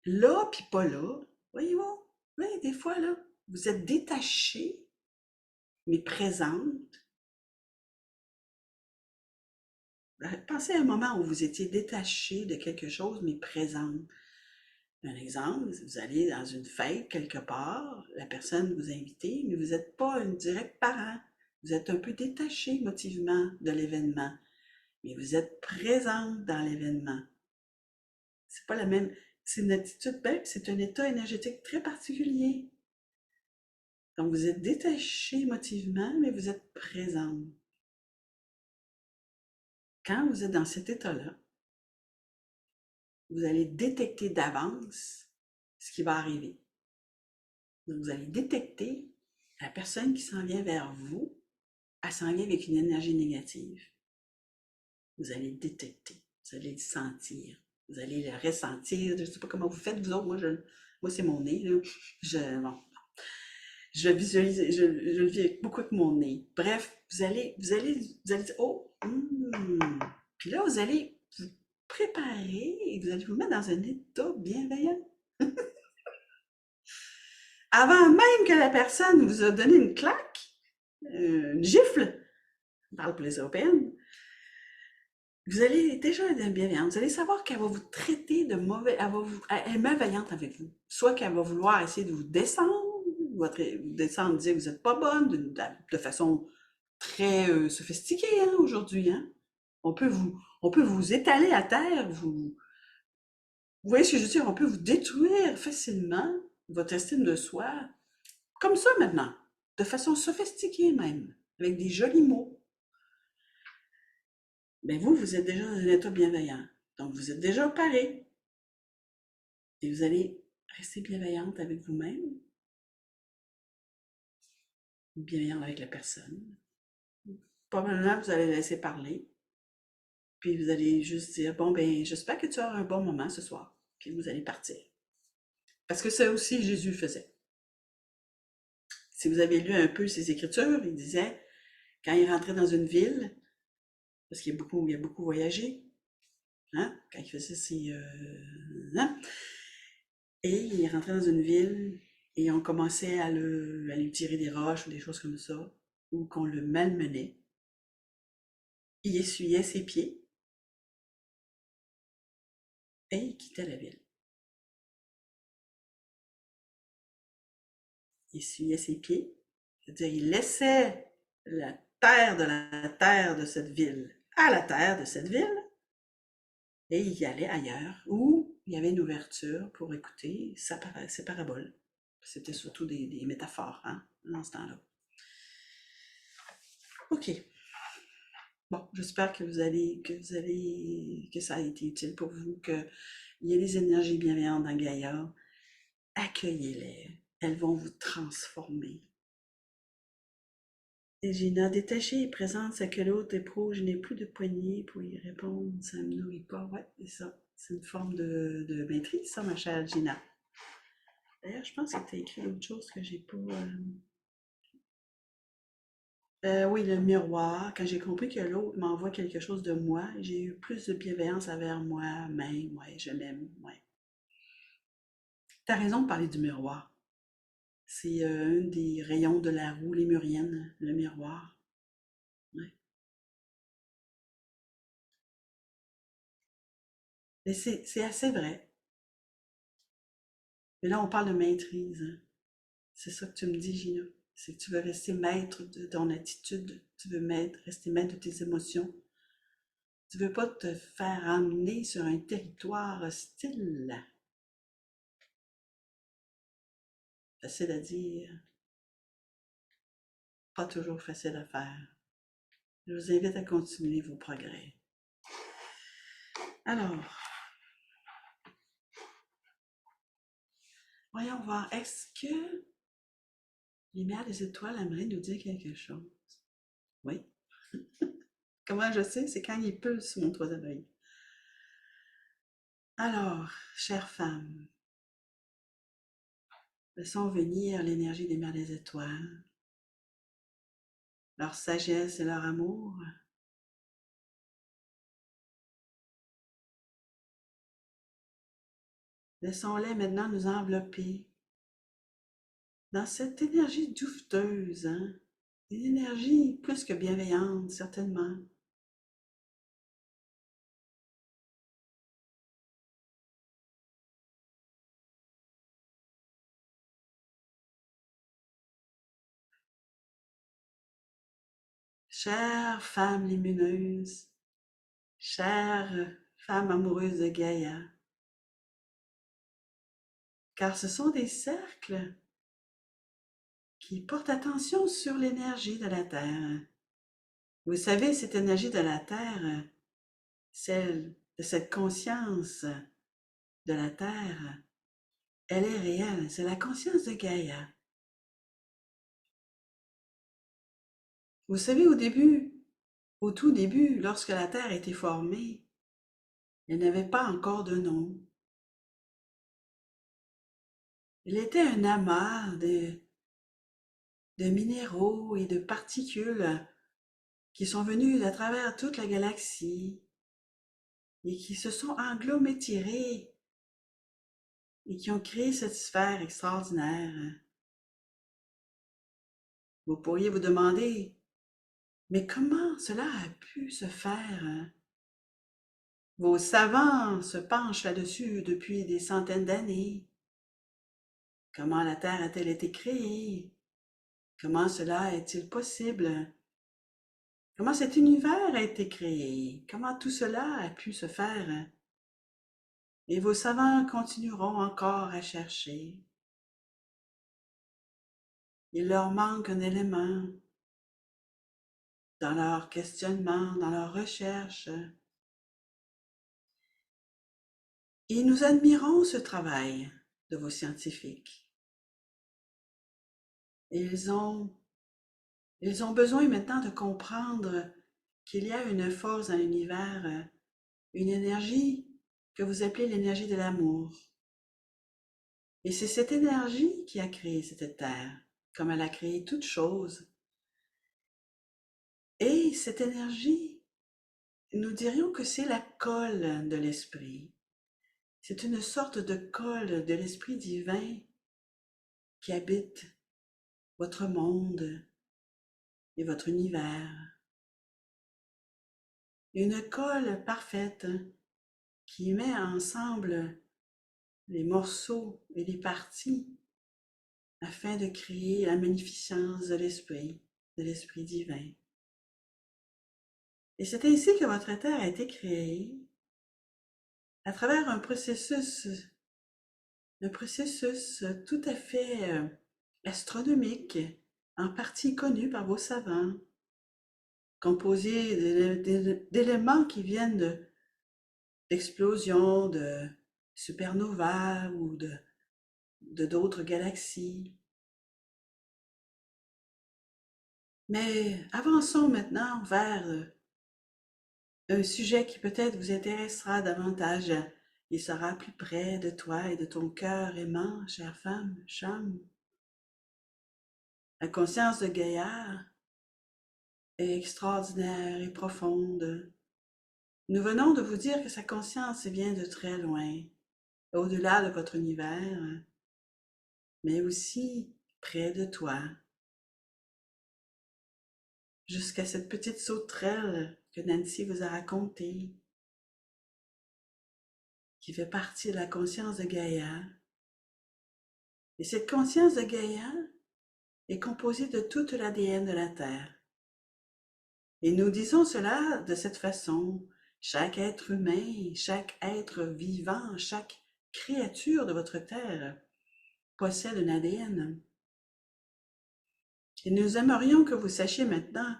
là puis pas là, voyez-vous? Oui, des fois, là, vous êtes détaché, mais présente. Pensez à un moment où vous étiez détaché de quelque chose, mais présente. Un exemple, vous allez dans une fête quelque part, la personne vous a invité, mais vous n'êtes pas un direct parent. Vous êtes un peu détaché émotivement de l'événement, mais vous êtes présente dans l'événement. C'est pas la même, c'est une attitude, ben, c'est un état énergétique très particulier. Donc, vous êtes détaché émotivement, mais vous êtes présente. Quand vous êtes dans cet état-là, vous allez détecter d'avance ce qui va arriver. Donc, vous allez détecter la personne qui s'en vient vers vous, elle s'en vient avec une énergie négative. Vous allez le détecter, vous allez le sentir, vous allez le ressentir. Je ne sais pas comment vous faites, vous autres. Moi c'est mon nez. Là. Bon, je visualise, je le vis beaucoup avec mon nez. Bref, vous allez dire, oh, puis là, vous allez vous préparer et vous allez vous mettre dans un état bienveillant. Avant même que la personne vous a donné une claque, une gifle, on parle pour les Européennes, vous allez déjà être bienveillante. Vous allez savoir qu'elle va vous traiter de mauvais, elle est malveillante avec vous. Soit qu'elle va vouloir essayer de vous descendre, vous descendre, dire que vous n'êtes pas bonne de façon très sophistiquée hein, aujourd'hui. Hein? On peut vous étaler à terre, vous voyez ce que je veux dire? On peut vous détruire facilement votre estime de soi, comme ça maintenant, de façon sophistiquée même, avec des jolis mots. Mais vous, vous êtes déjà dans un état bienveillant. Donc, vous êtes déjà paré. Et vous allez rester bienveillante avec vous-même, bienveillante avec la personne. Probablement, vous allez laisser parler. Puis vous allez juste dire, bon, ben, j'espère que tu auras un bon moment ce soir. Puis vous allez partir. Parce que ça aussi, Jésus faisait. Si vous avez lu un peu ses Écritures, il disait, quand il rentrait dans une ville, parce qu'il a beaucoup voyagé, hein, quand il faisait ses... hein, et il rentrait dans une ville et on commençait à lui tirer des roches ou des choses comme ça, ou qu'on le malmenait. Il essuyait ses pieds et il quittait la ville. Il essuyait ses pieds, c'est-à-dire il laissait la terre de cette ville à la terre de cette ville et il y allait ailleurs où il y avait une ouverture pour écouter ses paraboles. C'était surtout des métaphores hein, dans ce temps-là. OK. Bon, j'espère que ça a été utile pour vous, qu'il y ait des énergies bienveillantes dans Gaïa. Accueillez-les. Elles vont vous transformer. Et Gina, détachée et présente, c'est que l'autre éprouve, je n'ai plus de poignée pour y répondre, ça me nourrit pas. Ouais, c'est ça. C'est une forme de maîtrise, ça, ma chère Gina. D'ailleurs, je pense que tu as écrit d'autres choses que j'ai pas. Oui, le miroir. Quand j'ai compris que l'autre m'envoie quelque chose de moi, j'ai eu plus de bienveillance envers moi-même. Ouais, je m'aime. Ouais. T'as raison de parler du miroir. C'est un des rayons de la roue lémurienne, le miroir. Ouais. Mais c'est assez vrai. Mais là, on parle de maîtrise. Hein. C'est ça que tu me dis, Gina. C'est que tu veux rester maître de ton attitude. Tu veux rester maître de tes émotions. Tu veux pas te faire emmener sur un territoire hostile. Facile à dire, pas toujours facile à faire. Je vous invite à continuer vos progrès. Alors, voyons voir, est-ce que les mères des étoiles aimeraient nous dire quelque chose? Oui. Comment je sais? C'est quand il pulse mon troisième œil. Alors, chère femme, laissons venir l'énergie des mères des étoiles, leur sagesse et leur amour. Laissons-les maintenant nous envelopper dans cette énergie douteuse, hein? Une énergie plus que bienveillante, certainement. Chère femme lumineuse, chère femme amoureuse de Gaïa, car ce sont des cercles qui portent attention sur l'énergie de la Terre. Vous savez, cette énergie de la Terre, celle de cette conscience de la Terre, elle est réelle, c'est la conscience de Gaïa. Vous savez, au tout début, lorsque la Terre a été formée, elle n'avait pas encore de nom. Elle était un amas de minéraux et de particules qui sont venus à travers toute la galaxie et qui se sont englométirés et qui ont créé cette sphère extraordinaire. Vous pourriez vous demander, mais comment cela a pu se faire? Vos savants se penchent là-dessus depuis des centaines d'années. Comment la Terre a-t-elle été créée? Comment cela est-il possible? Comment cet univers a été créé? Comment tout cela a pu se faire? Et vos savants continueront encore à chercher. Il leur manque un élément dans leur questionnement, dans leur recherche. Et nous admirons ce travail de vos scientifiques. Ils ont besoin maintenant de comprendre qu'il y a une force dans l'univers, une énergie que vous appelez l'énergie de l'amour. Et c'est cette énergie qui a créé cette terre, comme elle a créé toute chose. Et cette énergie, nous dirions que c'est la colle de l'esprit. C'est une sorte de colle de l'esprit divin qui habite votre monde et votre univers. Une colle parfaite qui met ensemble les morceaux et les parties afin de créer la magnificence de l'esprit divin. Et c'est ainsi que votre Terre a été créée, à travers un processus tout à fait astronomique, en partie connu par vos savants, composé d'éléments qui viennent d'explosions, de supernovas ou de d'autres galaxies. Mais avançons maintenant vers un sujet qui peut-être vous intéressera davantage. Il sera plus près de toi et de ton cœur aimant, chère femme, Cham. La conscience de Gaïa est extraordinaire et profonde. Nous venons de vous dire que sa conscience vient de très loin, au-delà de votre univers, mais aussi près de toi, jusqu'à cette petite sauterelle que Nancy vous a racontée, qui fait partie de la conscience de Gaïa. Et cette conscience de Gaïa est composée de toute l'ADN de la Terre. Et nous disons cela de cette façon. Chaque être humain, chaque être vivant, chaque créature de votre Terre possède un ADN. Et nous aimerions que vous sachiez maintenant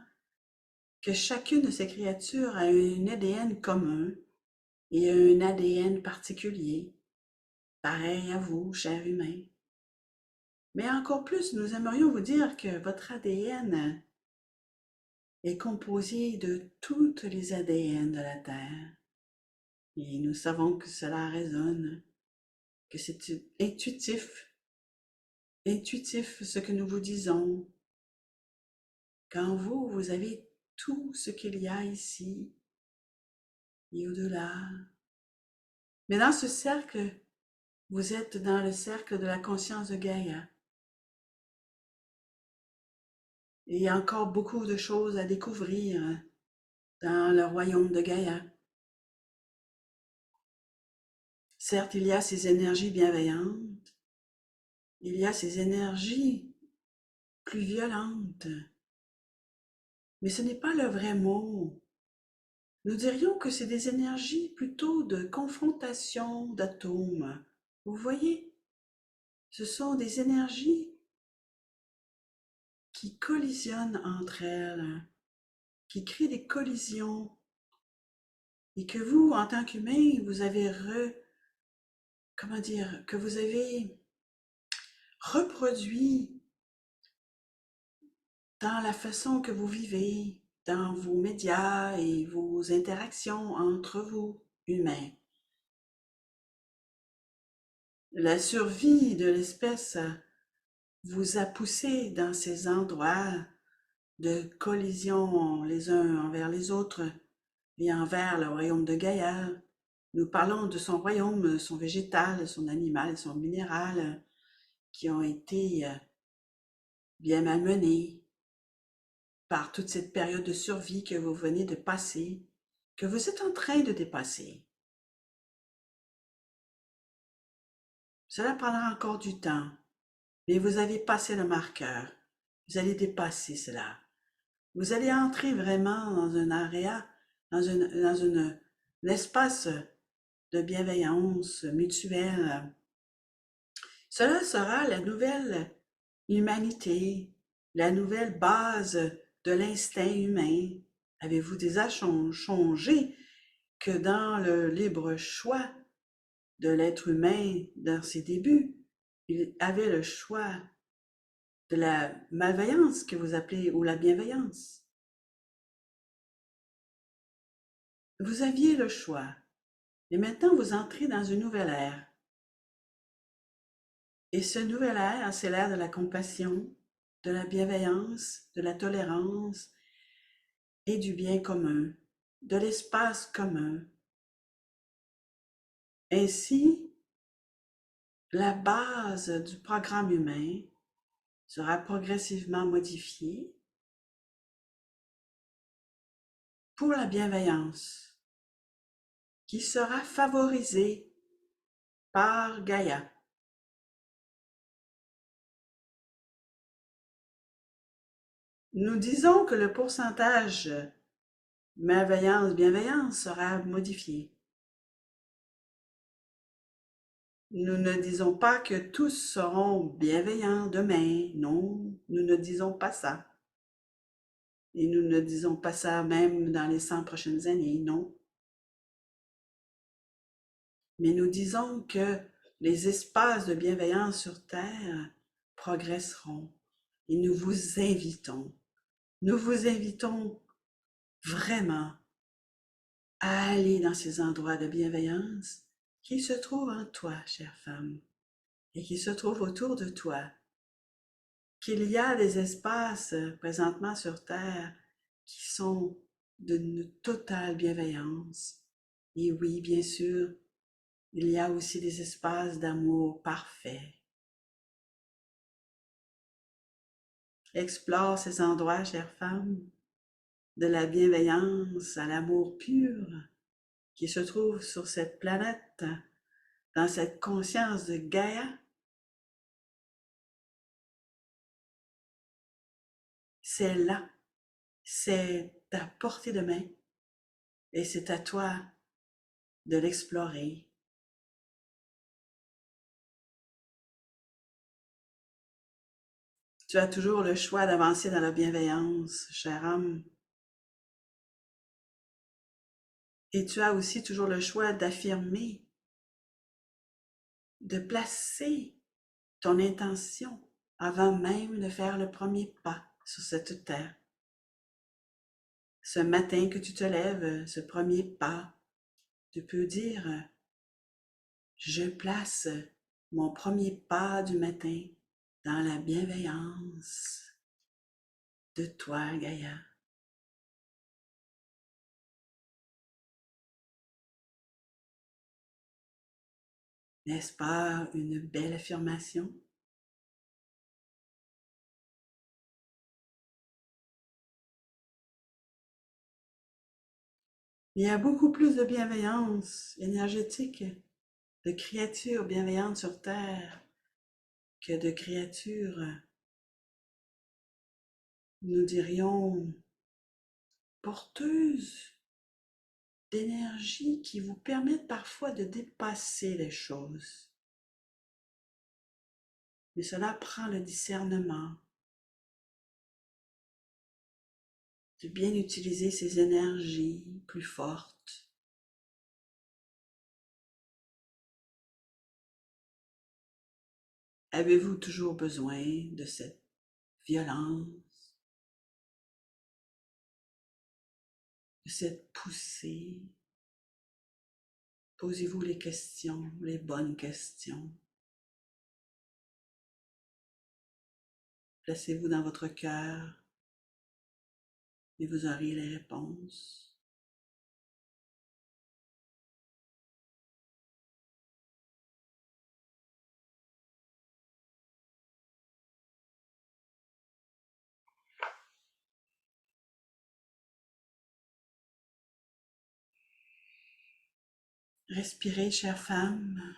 que chacune de ces créatures a un ADN commun et un ADN particulier, pareil à vous, cher humain. Mais encore plus, nous aimerions vous dire que votre ADN est composé de toutes les ADN de la Terre. Et nous savons que cela résonne, que c'est intuitif ce que nous vous disons. Qu'en vous, vous avez tout ce qu'il y a ici et au-delà. Mais dans ce cercle, vous êtes dans le cercle de la conscience de Gaïa. Et il y a encore beaucoup de choses à découvrir dans le royaume de Gaïa. Certes, il y a ces énergies bienveillantes, il y a ces énergies plus violentes, mais ce n'est pas le vrai mot. Nous dirions que c'est des énergies plutôt de confrontation d'atomes. Vous voyez, ce sont des énergies qui collisionnent entre elles, qui créent des collisions, et que vous, en tant qu'humain, vous avez comment dire, que vous avez reproduit dans la façon que vous vivez, dans vos médias et vos interactions entre vous, humains. La survie de l'espèce vous a poussé dans ces endroits de collision les uns envers les autres et envers le royaume de Gaïa. Nous parlons de son royaume, son végétal, son animal, son minéral, qui ont été bien malmenés par toute cette période de survie que vous venez de passer, que vous êtes en train de dépasser. Cela prendra encore du temps, mais vous avez passé le marqueur. Vous allez dépasser cela. Vous allez entrer vraiment dans un area, un espace de bienveillance mutuelle. Cela sera la nouvelle humanité, la nouvelle base de l'instinct humain. Avez-vous déjà changé que dans le libre choix de l'être humain dans ses débuts, il avait le choix de la malveillance que vous appelez ou la bienveillance? Vous aviez le choix. Et maintenant, vous entrez dans une nouvelle ère. Et ce nouvel ère, c'est l'ère de la compassion, de la bienveillance, de la tolérance et du bien commun, de l'espace commun. Ainsi, la base du programme humain sera progressivement modifiée pour la bienveillance, qui sera favorisée par Gaïa. Nous disons que le pourcentage bienveillance sera modifié. Nous ne disons pas que tous seront bienveillants demain. Non, nous ne disons pas ça. Et nous ne disons pas ça même dans les 100 prochaines années. Non. Mais nous disons que les espaces de bienveillance sur Terre progresseront. Et nous vous invitons vraiment à aller dans ces endroits de bienveillance qui se trouvent en toi, chère femme, et qui se trouvent autour de toi. Qu'il y a des espaces présentement sur Terre qui sont d'une totale bienveillance. Et oui, bien sûr, il y a aussi des espaces d'amour parfait. Explore ces endroits, chère femme, de la bienveillance à l'amour pur qui se trouve sur cette planète, dans cette conscience de Gaïa. C'est là, c'est à portée de main et c'est à toi de l'explorer. Tu as toujours le choix d'avancer dans la bienveillance, cher homme. Et tu as aussi toujours le choix d'affirmer, de placer ton intention avant même de faire le premier pas sur cette terre. Ce matin que tu te lèves, ce premier pas, tu peux dire, je place mon premier pas du matin dans la bienveillance de toi, Gaïa. N'est-ce pas une belle affirmation? Il y a beaucoup plus de bienveillance énergétique, de créatures bienveillantes sur Terre que de créatures, nous dirions, porteuses d'énergie qui vous permettent parfois de dépasser les choses. Mais cela prend le discernement, de bien utiliser ces énergies plus fortes. Avez-vous toujours besoin de cette violence, de cette poussée? Posez-vous les questions, les bonnes questions. Placez-vous dans votre cœur et vous aurez les réponses. Respirez, chère femme.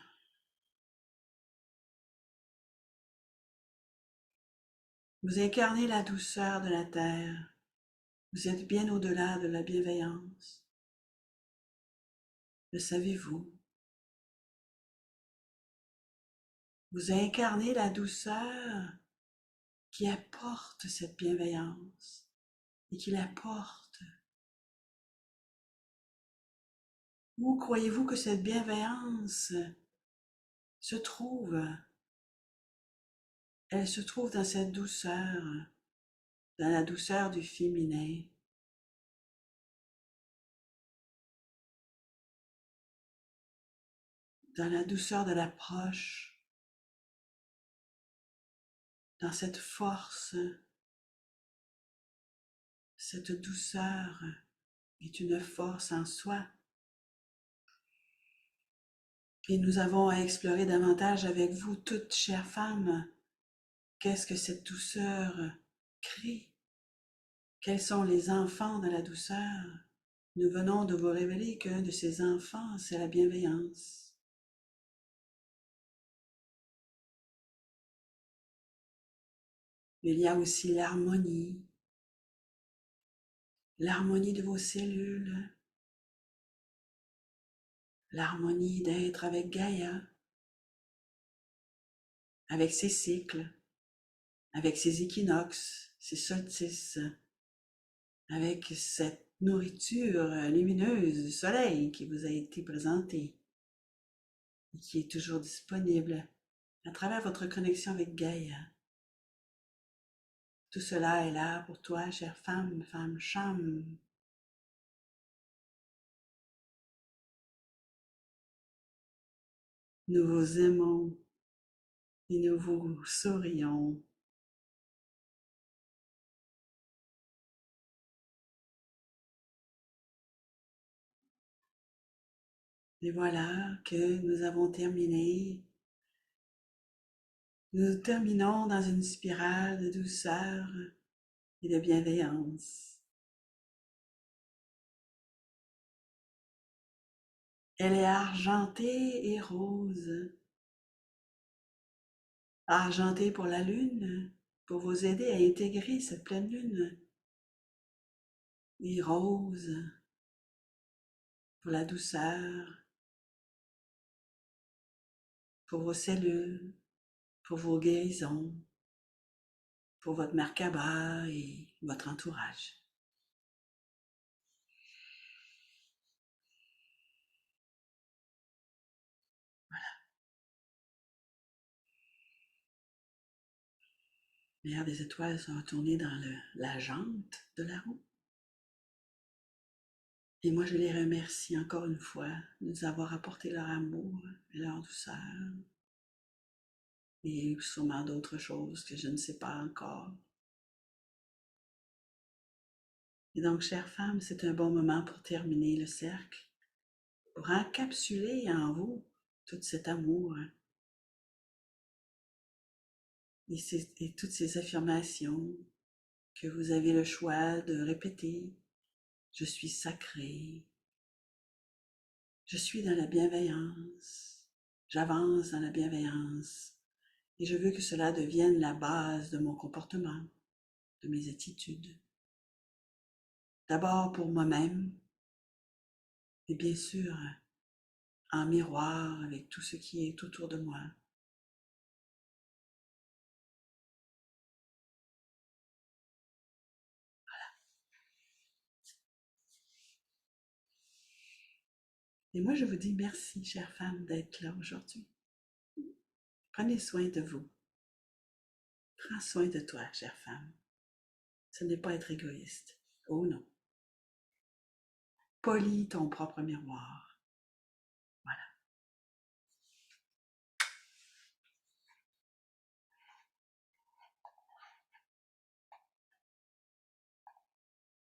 Vous incarnez la douceur de la terre. Vous êtes bien au-delà de la bienveillance. Le savez-vous? Vous incarnez la douceur qui apporte cette bienveillance et qui l'apporte. Où croyez-vous que cette bienveillance se trouve? Elle se trouve dans cette douceur, dans la douceur du féminin. Dans la douceur de l'approche, dans cette force, cette douceur est une force en soi. Et nous avons à explorer davantage avec vous, toutes chères femmes, qu'est-ce que cette douceur crée? Quels sont les enfants de la douceur? Nous venons de vous révéler qu'un de ces enfants, c'est la bienveillance. Mais il y a aussi l'harmonie de vos cellules, l'harmonie d'être avec Gaïa, avec ses cycles, avec ses équinoxes, ses solstices, avec cette nourriture lumineuse du soleil qui vous a été présentée et qui est toujours disponible à travers votre connexion avec Gaïa. Tout cela est là pour toi, chère femme, femme Cham. Nous vous aimons et nous vous sourions. Et voilà que nous avons terminé. Nous terminons dans une spirale de douceur et de bienveillance. Elle est argentée et rose. Argentée pour la lune, pour vous aider à intégrer cette pleine lune. Et rose pour la douceur, pour vos cellules, pour vos guérisons, pour votre Merkaba et votre entourage. Les lumières des étoiles sont retournées dans la jante de la roue. Et moi, je les remercie encore une fois de nous avoir apporté leur amour et leur douceur. Et sûrement d'autres choses que je ne sais pas encore. Et donc, chère femme, c'est un bon moment pour terminer le cercle, pour encapsuler en vous tout cet amour et toutes ces affirmations que vous avez le choix de répéter. Je suis sacrée. Je suis dans la bienveillance. J'avance dans la bienveillance. Et je veux que cela devienne la base de mon comportement, de mes attitudes. D'abord pour moi-même, et bien sûr en miroir avec tout ce qui est autour de moi. Et moi, je vous dis merci, chère femme, d'être là aujourd'hui. Prenez soin de vous. Prends soin de toi, chère femme. Ce n'est pas être égoïste. Oh non. Polis ton propre miroir. Voilà.